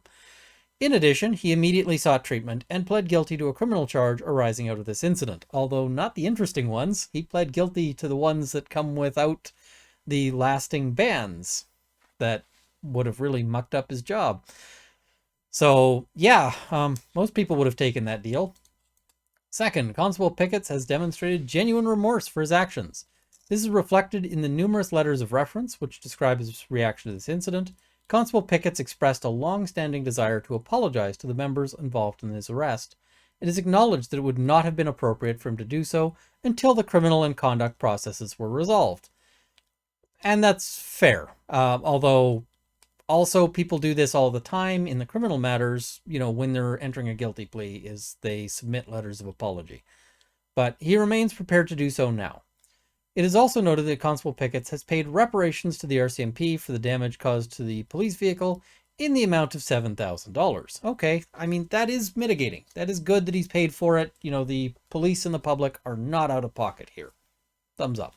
In addition, he immediately sought treatment and pled guilty to a criminal charge arising out of this incident. Although not the interesting ones, he pled guilty to the ones that come without the lasting bans that would have really mucked up his job. So, yeah, most people would have taken that deal. Second, Constable Pickett has demonstrated genuine remorse for his actions. This is reflected in the numerous letters of reference which describe his reaction to this incident. Constable Pickett expressed a long-standing desire to apologize to the members involved in his arrest. It is acknowledged that it would not have been appropriate for him to do so until the criminal and conduct processes were resolved. And that's fair. Although, also, people do this all the time in the criminal matters, when they're entering a guilty plea, is they submit letters of apology. But he remains prepared to do so now. It is also noted that Constable Pickett has paid reparations to the RCMP for the damage caused to the police vehicle in the amount of $7,000. Okay, I mean, that is mitigating. That is good that he's paid for it. The police and the public are not out of pocket here. Thumbs up.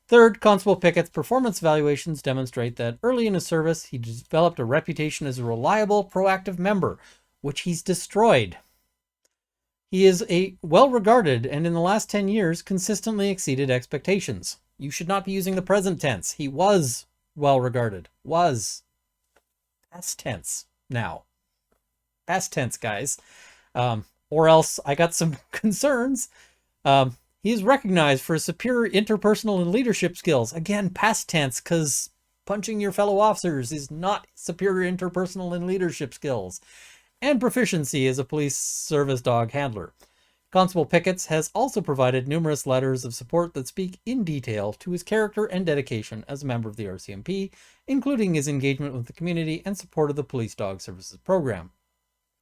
Third, Constable Pickett's performance evaluations demonstrate that early in his service, he developed a reputation as a reliable, proactive member, which he's destroyed. He is a well-regarded and in the last 10 years consistently exceeded expectations. You should not be using the present tense. He was well-regarded. Was. Past tense now. Past tense, guys. Or else I got some concerns. He is recognized for his superior interpersonal and leadership skills. Again, past tense, because punching your fellow officers is not superior interpersonal and leadership skills. And proficiency as a police service dog handler. Constable Pickett has also provided numerous letters of support that speak in detail to his character and dedication as a member of the RCMP, including his engagement with the community and support of the Police Dog Services program.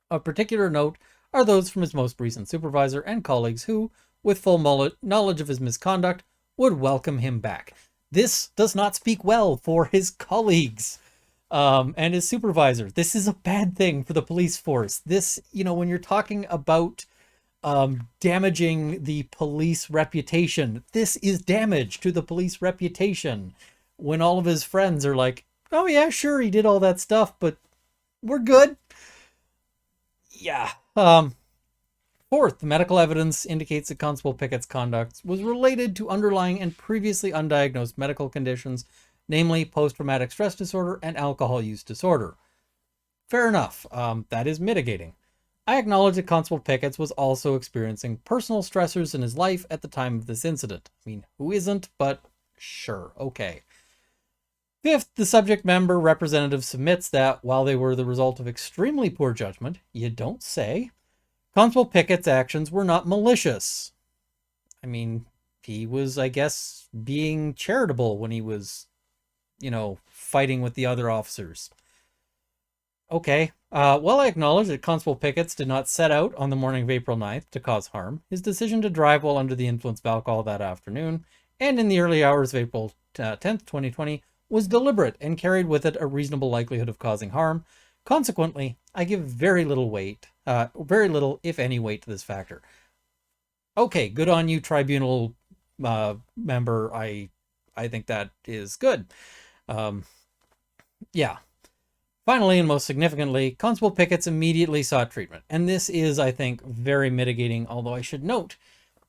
Of particular note are those from his most recent supervisor and colleagues who, with full knowledge of his misconduct, would welcome him back. This does not speak well for his colleagues. And his supervisor. This is a bad thing for the police force. This, when you're talking about damaging the police reputation, this is damage to the police reputation. When all of his friends are like, oh yeah, sure, he did all that stuff, but we're good. Yeah. Fourth, the medical evidence indicates that Constable Pickett's conduct was related to underlying and previously undiagnosed medical conditions, namely post-traumatic stress disorder and alcohol use disorder. Fair enough. That is mitigating. I acknowledge that Constable Pickett was also experiencing personal stressors in his life at the time of this incident. I mean, who isn't? But sure, okay. Fifth, the subject member representative submits that, while they were the result of extremely poor judgment, you don't say, Constable Pickett's actions were not malicious. I mean, he was, I guess, being charitable when he was fighting with the other officers. Okay. While I acknowledge that Constable Pickett did not set out on the morning of April 9th to cause harm, his decision to drive while under the influence of alcohol that afternoon, and in the early hours of April 10th, 2020, was deliberate and carried with it a reasonable likelihood of causing harm. Consequently, I give very little, if any, weight to this factor. Okay, good on you, tribunal member. I think that is good. Yeah. Finally, and most significantly, Constable Pickett immediately sought treatment. And this is, I think, very mitigating, although I should note,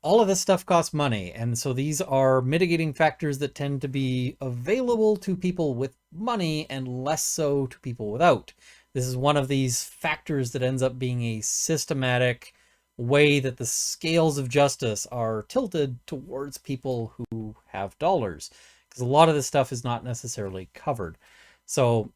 all of this stuff costs money. And so these are mitigating factors that tend to be available to people with money and less so to people without. This is one of these factors that ends up being a systematic way that the scales of justice are tilted towards people who have dollars. Because a lot of this stuff is not necessarily covered. So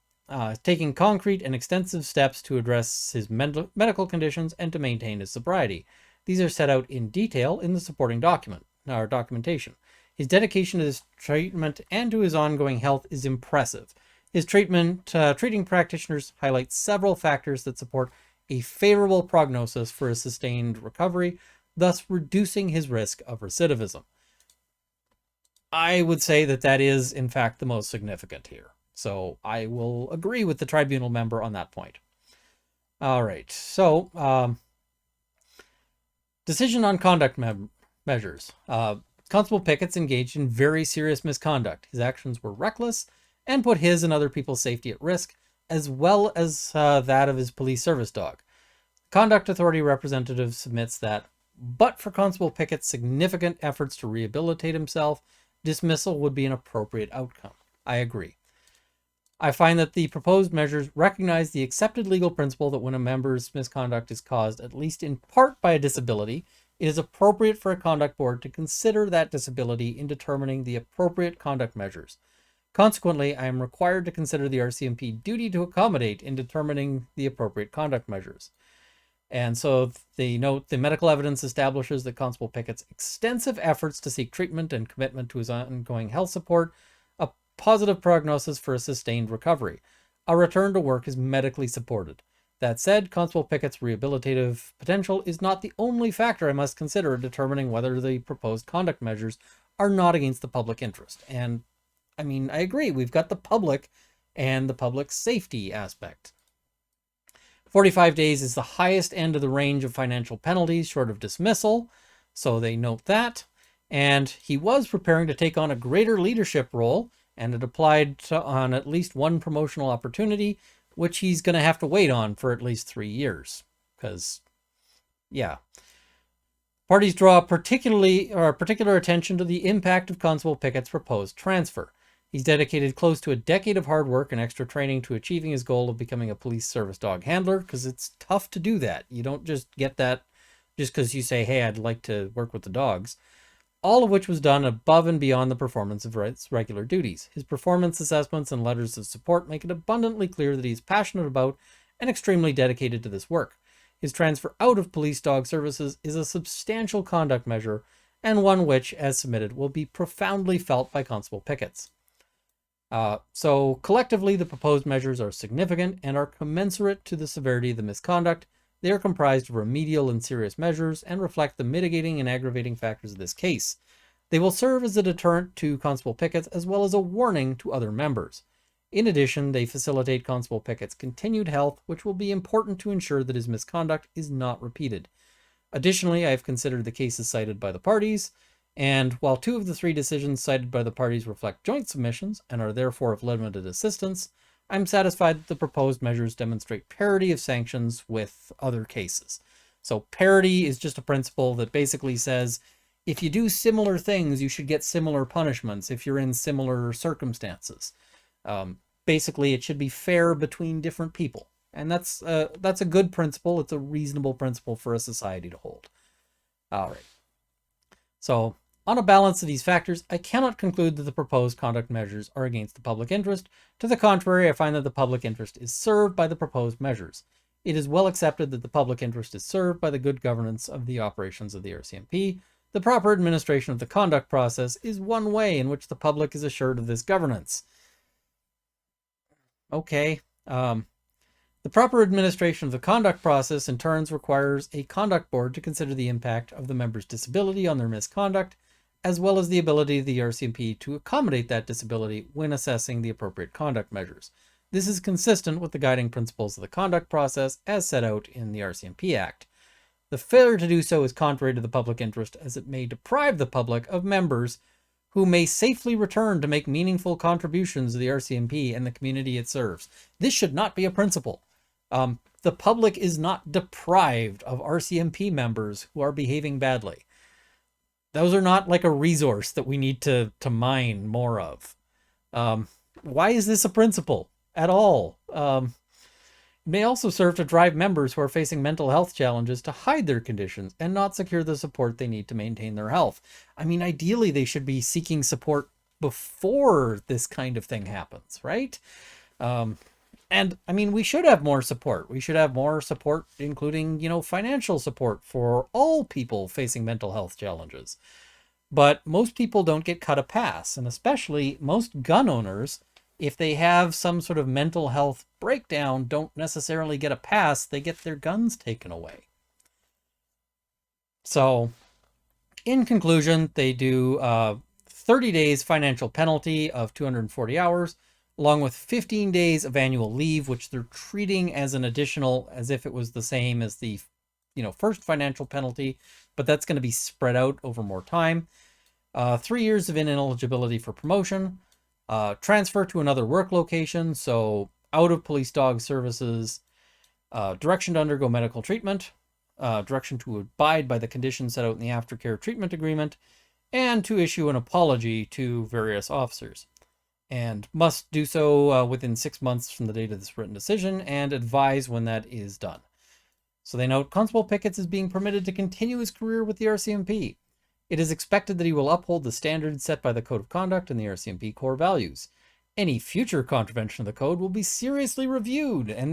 taking concrete and extensive steps to address his medical conditions and to maintain his sobriety. These are set out in detail in the supporting documentation. His dedication to this treatment and to his ongoing health is impressive. His treating practitioners highlight several factors that support a favorable prognosis for a sustained recovery, thus reducing his risk of recidivism. I would say that that is, in fact, the most significant here. So I will agree with the tribunal member on that point. All right. So, decision on conduct measures. Constable Pickett engaged in very serious misconduct. His actions were reckless and put his and other people's safety at risk. as well as that of his police service dog. Conduct Authority representative submits that, but for Constable Pickett's significant efforts to rehabilitate himself, dismissal would be an appropriate outcome. I agree. I find that the proposed measures recognize the accepted legal principle that when a member's misconduct is caused, at least in part, by a disability, it is appropriate for a conduct board to consider that disability in determining the appropriate conduct measures. Consequently, I am required to consider the RCMP duty to accommodate in determining the appropriate conduct measures. And so they note the medical evidence establishes that Constable Pickett's extensive efforts to seek treatment and commitment to his ongoing health support a positive prognosis for a sustained recovery. A return to work is medically supported. That said, Constable Pickett's rehabilitative potential is not the only factor I must consider in determining whether the proposed conduct measures are not against the public interest. And I mean, I agree. We've got the public and the public safety aspect. 45 days is the highest end of the range of financial penalties short of dismissal, so they note that. And he was preparing to take on a greater leadership role, and it applied on at least one promotional opportunity, which he's going to have to wait on for at least 3 years. Because, yeah. Parties draw particular attention to the impact of Constable Pickett's proposed transfer. He's dedicated close to a decade of hard work and extra training to achieving his goal of becoming a police service dog handler, because it's tough to do that. You don't just get that just because you say, hey, I'd like to work with the dogs. All of which was done above and beyond the performance of his regular duties. His performance assessments and letters of support make it abundantly clear that he's passionate about and extremely dedicated to this work. His transfer out of police dog services is a substantial conduct measure, and one which, as submitted, will be profoundly felt by Constable Pickett's. So collectively, the proposed measures are significant and are commensurate to the severity of the misconduct. They are comprised of remedial and serious measures and reflect the mitigating and aggravating factors of this case. They will serve as a deterrent to Constable Pickett's as well as a warning to other members. In addition, they facilitate Constable Pickett's continued health, which will be important to ensure that his misconduct is not repeated. Additionally, I have considered the cases cited by the parties, and while 2 of the 3 decisions cited by the parties reflect joint submissions and are therefore of limited assistance, I'm satisfied that the proposed measures demonstrate parity of sanctions with other cases. So parity is just a principle that basically says, if you do similar things, you should get similar punishments if you're in similar circumstances. Basically, it should be fair between different people. And that's a good principle. It's a reasonable principle for a society to hold. All right. So, on a balance of these factors, I cannot conclude that the proposed conduct measures are against the public interest. To the contrary, I find that the public interest is served by the proposed measures. It is well accepted that the public interest is served by the good governance of the operations of the RCMP. The proper administration of the conduct process is one way in which the public is assured of this governance. Okay. The proper administration of the conduct process in turns requires a conduct board to consider the impact of the member's disability on their misconduct, as well as the ability of the RCMP to accommodate that disability when assessing the appropriate conduct measures. This is consistent with the guiding principles of the conduct process as set out in the RCMP Act. The failure to do so is contrary to the public interest, as it may deprive the public of members who may safely return to make meaningful contributions to the RCMP and the community it serves. This should not be a principle. The public is not deprived of RCMP members who are behaving badly. Those are not like a resource that we need to mine more of. Why is this a principle at all? It may also serve to drive members who are facing mental health challenges to hide their conditions and not secure the support they need to maintain their health. I mean, ideally, they should be seeking support before this kind of thing happens, right? And I mean, we should have more support. We should have more support, including, financial support for all people facing mental health challenges. But most people don't get cut a pass, and especially most gun owners, if they have some sort of mental health breakdown, don't necessarily get a pass. They get their guns taken away. So, in conclusion, they do 30 days financial penalty of 240 hours, along with 15 days of annual leave, which they're treating as an additional, as if it was the same as the, first financial penalty, but that's going to be spread out over more time. 3 years of ineligibility for promotion, transfer to another work location. So out of police dog services, direction to undergo medical treatment, direction to abide by the conditions set out in the aftercare treatment agreement, and to issue an apology to various officers. And must do so within 6 months from the date of this written decision and advise when that is done. So they note Constable Pickett is being permitted to continue his career with the RCMP. It is expected that he will uphold the standards set by the Code of Conduct and the RCMP core values. Any future contravention of the code will be seriously reviewed and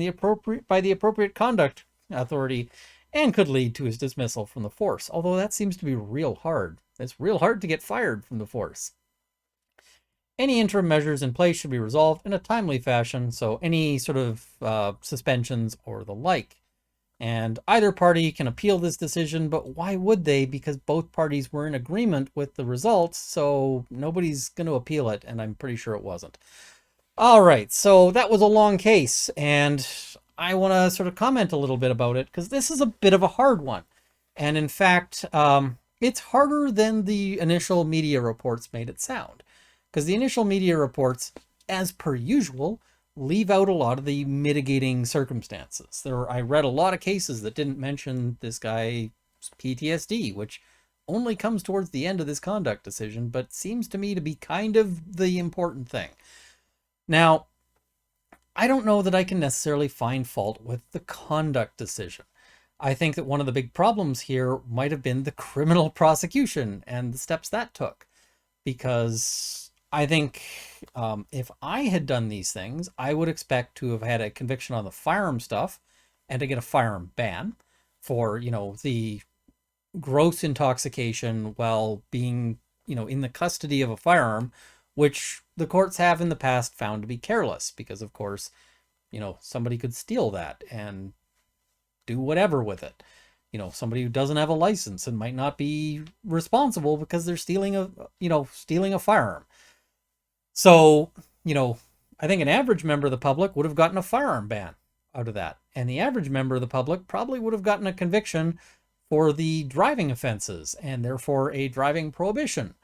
by the appropriate conduct authority and could lead to his dismissal from the force, although that seems to be real hard. It's real hard to get fired from the force. Any interim measures in place should be resolved in a timely fashion, so any sort of suspensions or the like. And either party can appeal this decision, but why would they? Because both parties were in agreement with the results, so nobody's going to appeal it, and I'm pretty sure it wasn't. All right, so that was a long case, and I want to sort of comment a little bit about it, because this is a bit of a hard one. And in fact, it's harder than the initial media reports made it sound. Because the initial media reports, as per usual, leave out a lot of the mitigating circumstances. I read a lot of cases that didn't mention this guy's PTSD, which only comes towards the end of this conduct decision, but seems to me to be kind of the important thing. Now, I don't know that I can necessarily find fault with the conduct decision. I think that one of the big problems here might have been the criminal prosecution and the steps that took. Because I think if I had done these things, I would expect to have had a conviction on the firearm stuff and to get a firearm ban for, the gross intoxication while being, in the custody of a firearm, which the courts have in the past found to be careless because, of course, somebody could steal that and do whatever with it. Somebody who doesn't have a license and might not be responsible because they're stealing a firearm. So, I think an average member of the public would have gotten a firearm ban out of that. And the average member of the public probably would have gotten a conviction for the driving offenses and therefore a driving prohibition.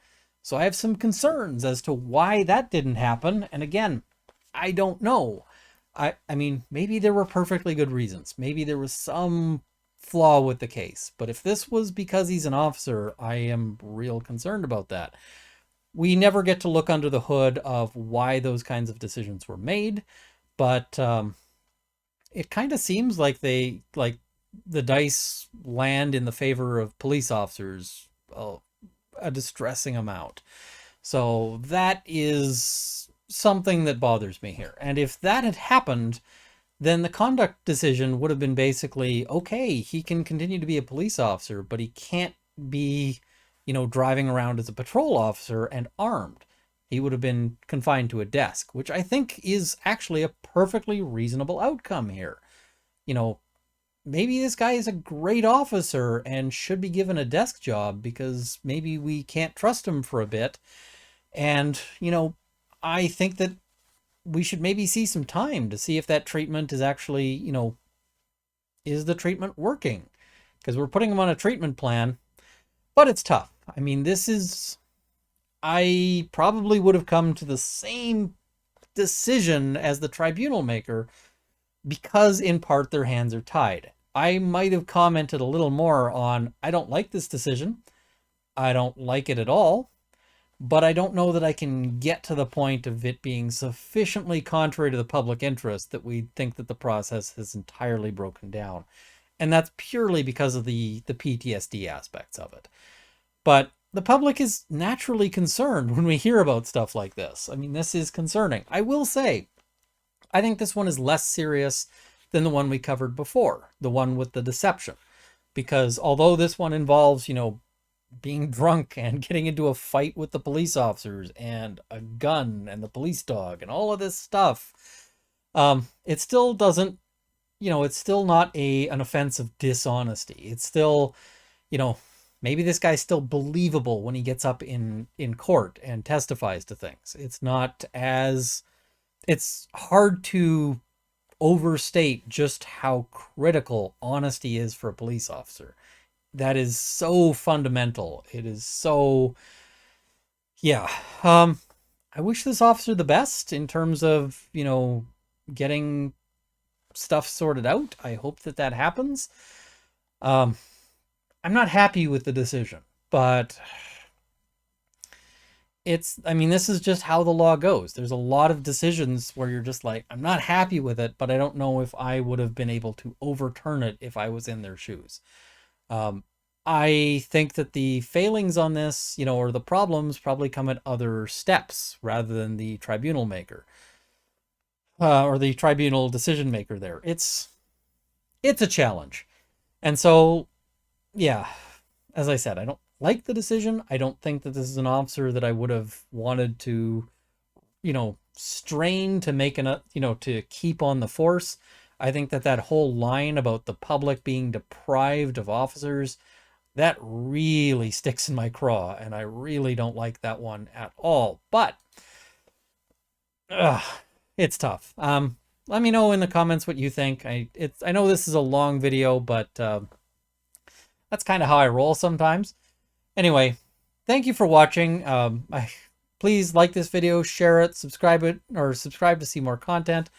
So I have some concerns as to why that didn't happen. And again, I don't know. I mean, maybe there were perfectly good reasons. Maybe there was some flaw with the case. But if this was because he's an officer, I am real concerned about that. We never get to look under the hood of why those kinds of decisions were made, but it kind of seems like the dice land in the favor of police officers a distressing amount. So that is something that bothers me here. And if that had happened, then the conduct decision would have been basically, okay, he can continue to be a police officer, but he can't be driving around as a patrol officer and armed. He would have been confined to a desk, which I think is actually a perfectly reasonable outcome here. Maybe this guy is a great officer and should be given a desk job because maybe we can't trust him for a bit. And, I think that we should maybe see some time to see if that treatment is actually, is the treatment working? Because we're putting him on a treatment plan, but it's tough. I mean, I probably would have come to the same decision as the tribunal maker because in part their hands are tied. I might have commented a little more on, I don't like this decision. I don't like it at all, but I don't know that I can get to the point of it being sufficiently contrary to the public interest that we think that the process has entirely broken down. And that's purely because of the PTSD aspects of it. But the public is naturally concerned when we hear about stuff like this. I mean, this is concerning. I will say, I think this one is less serious than the one we covered before, the one with the deception. Because although this one involves, being drunk and getting into a fight with the police officers and a gun and the police dog and all of this stuff, it still doesn't, it's still not an offense of dishonesty. It's still, maybe this guy's still believable when he gets up in court and testifies to things. It's hard to overstate just how critical honesty is for a police officer. That is so fundamental. It is so, yeah. I wish this officer the best in terms of, getting stuff sorted out. I hope that that happens. I'm not happy with the decision, but I mean, this is just how the law goes. There's a lot of decisions where you're just like, I'm not happy with it, but I don't know if I would have been able to overturn it if I was in their shoes. I think that the failings on this, or the problems probably come at other steps rather than the tribunal maker, or the tribunal decision maker there. It's a challenge. And so, yeah, as I said, I don't like the decision. I don't think that this is an officer that I would have wanted to, strain to make to keep on the force. I think that whole line about the public being deprived of officers, that really sticks in my craw, and I really don't like that one at all. But it's tough. Let me know in the comments what you think. I know this is a long video, but that's kind of how I roll sometimes. Anyway, thank you for watching. Please like this video, share it, subscribe to see more content.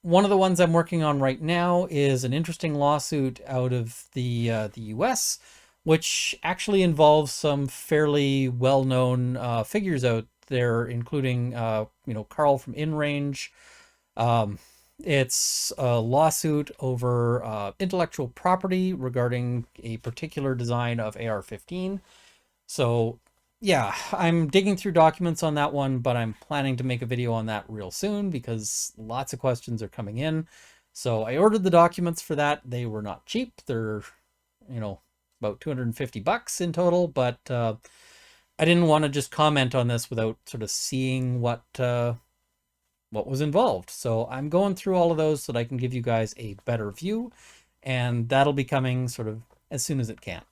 One of the ones I'm working on right now is an interesting lawsuit out of the US, which actually involves some fairly well-known figures out there, including Carl from InRange. It's a lawsuit over intellectual property regarding a particular design of AR-15. So yeah, I'm digging through documents on that one, but I'm planning to make a video on that real soon because lots of questions are coming in. So I ordered the documents for that. They were not cheap. They're, about $250 in total, but I didn't want to just comment on this without sort of seeing what was involved. So I'm going through all of those so that I can give you guys a better view, and that'll be coming sort of as soon as it can.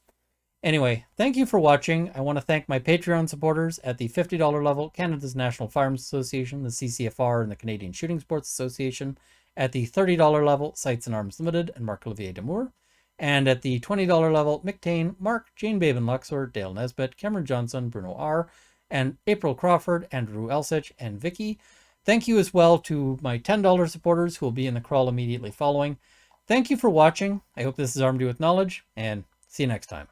Anyway, thank you for watching. I want to thank my Patreon supporters at the $50 level, Canada's National Firearms Association, the CCFR, and the Canadian Shooting Sports Association. At the $30 level, Sights and Arms Limited and Marc-Olivier Damour. And at the $20 level, Mick Tane, Mark, Jane Baben Luxor, Dale Nesbitt, Cameron Johnson, Bruno R., and April Crawford, Andrew Elsich, and Vicky. Thank you as well to my $10 supporters who will be in the crawl immediately following. Thank you for watching. I hope this has armed you with knowledge, and see you next time.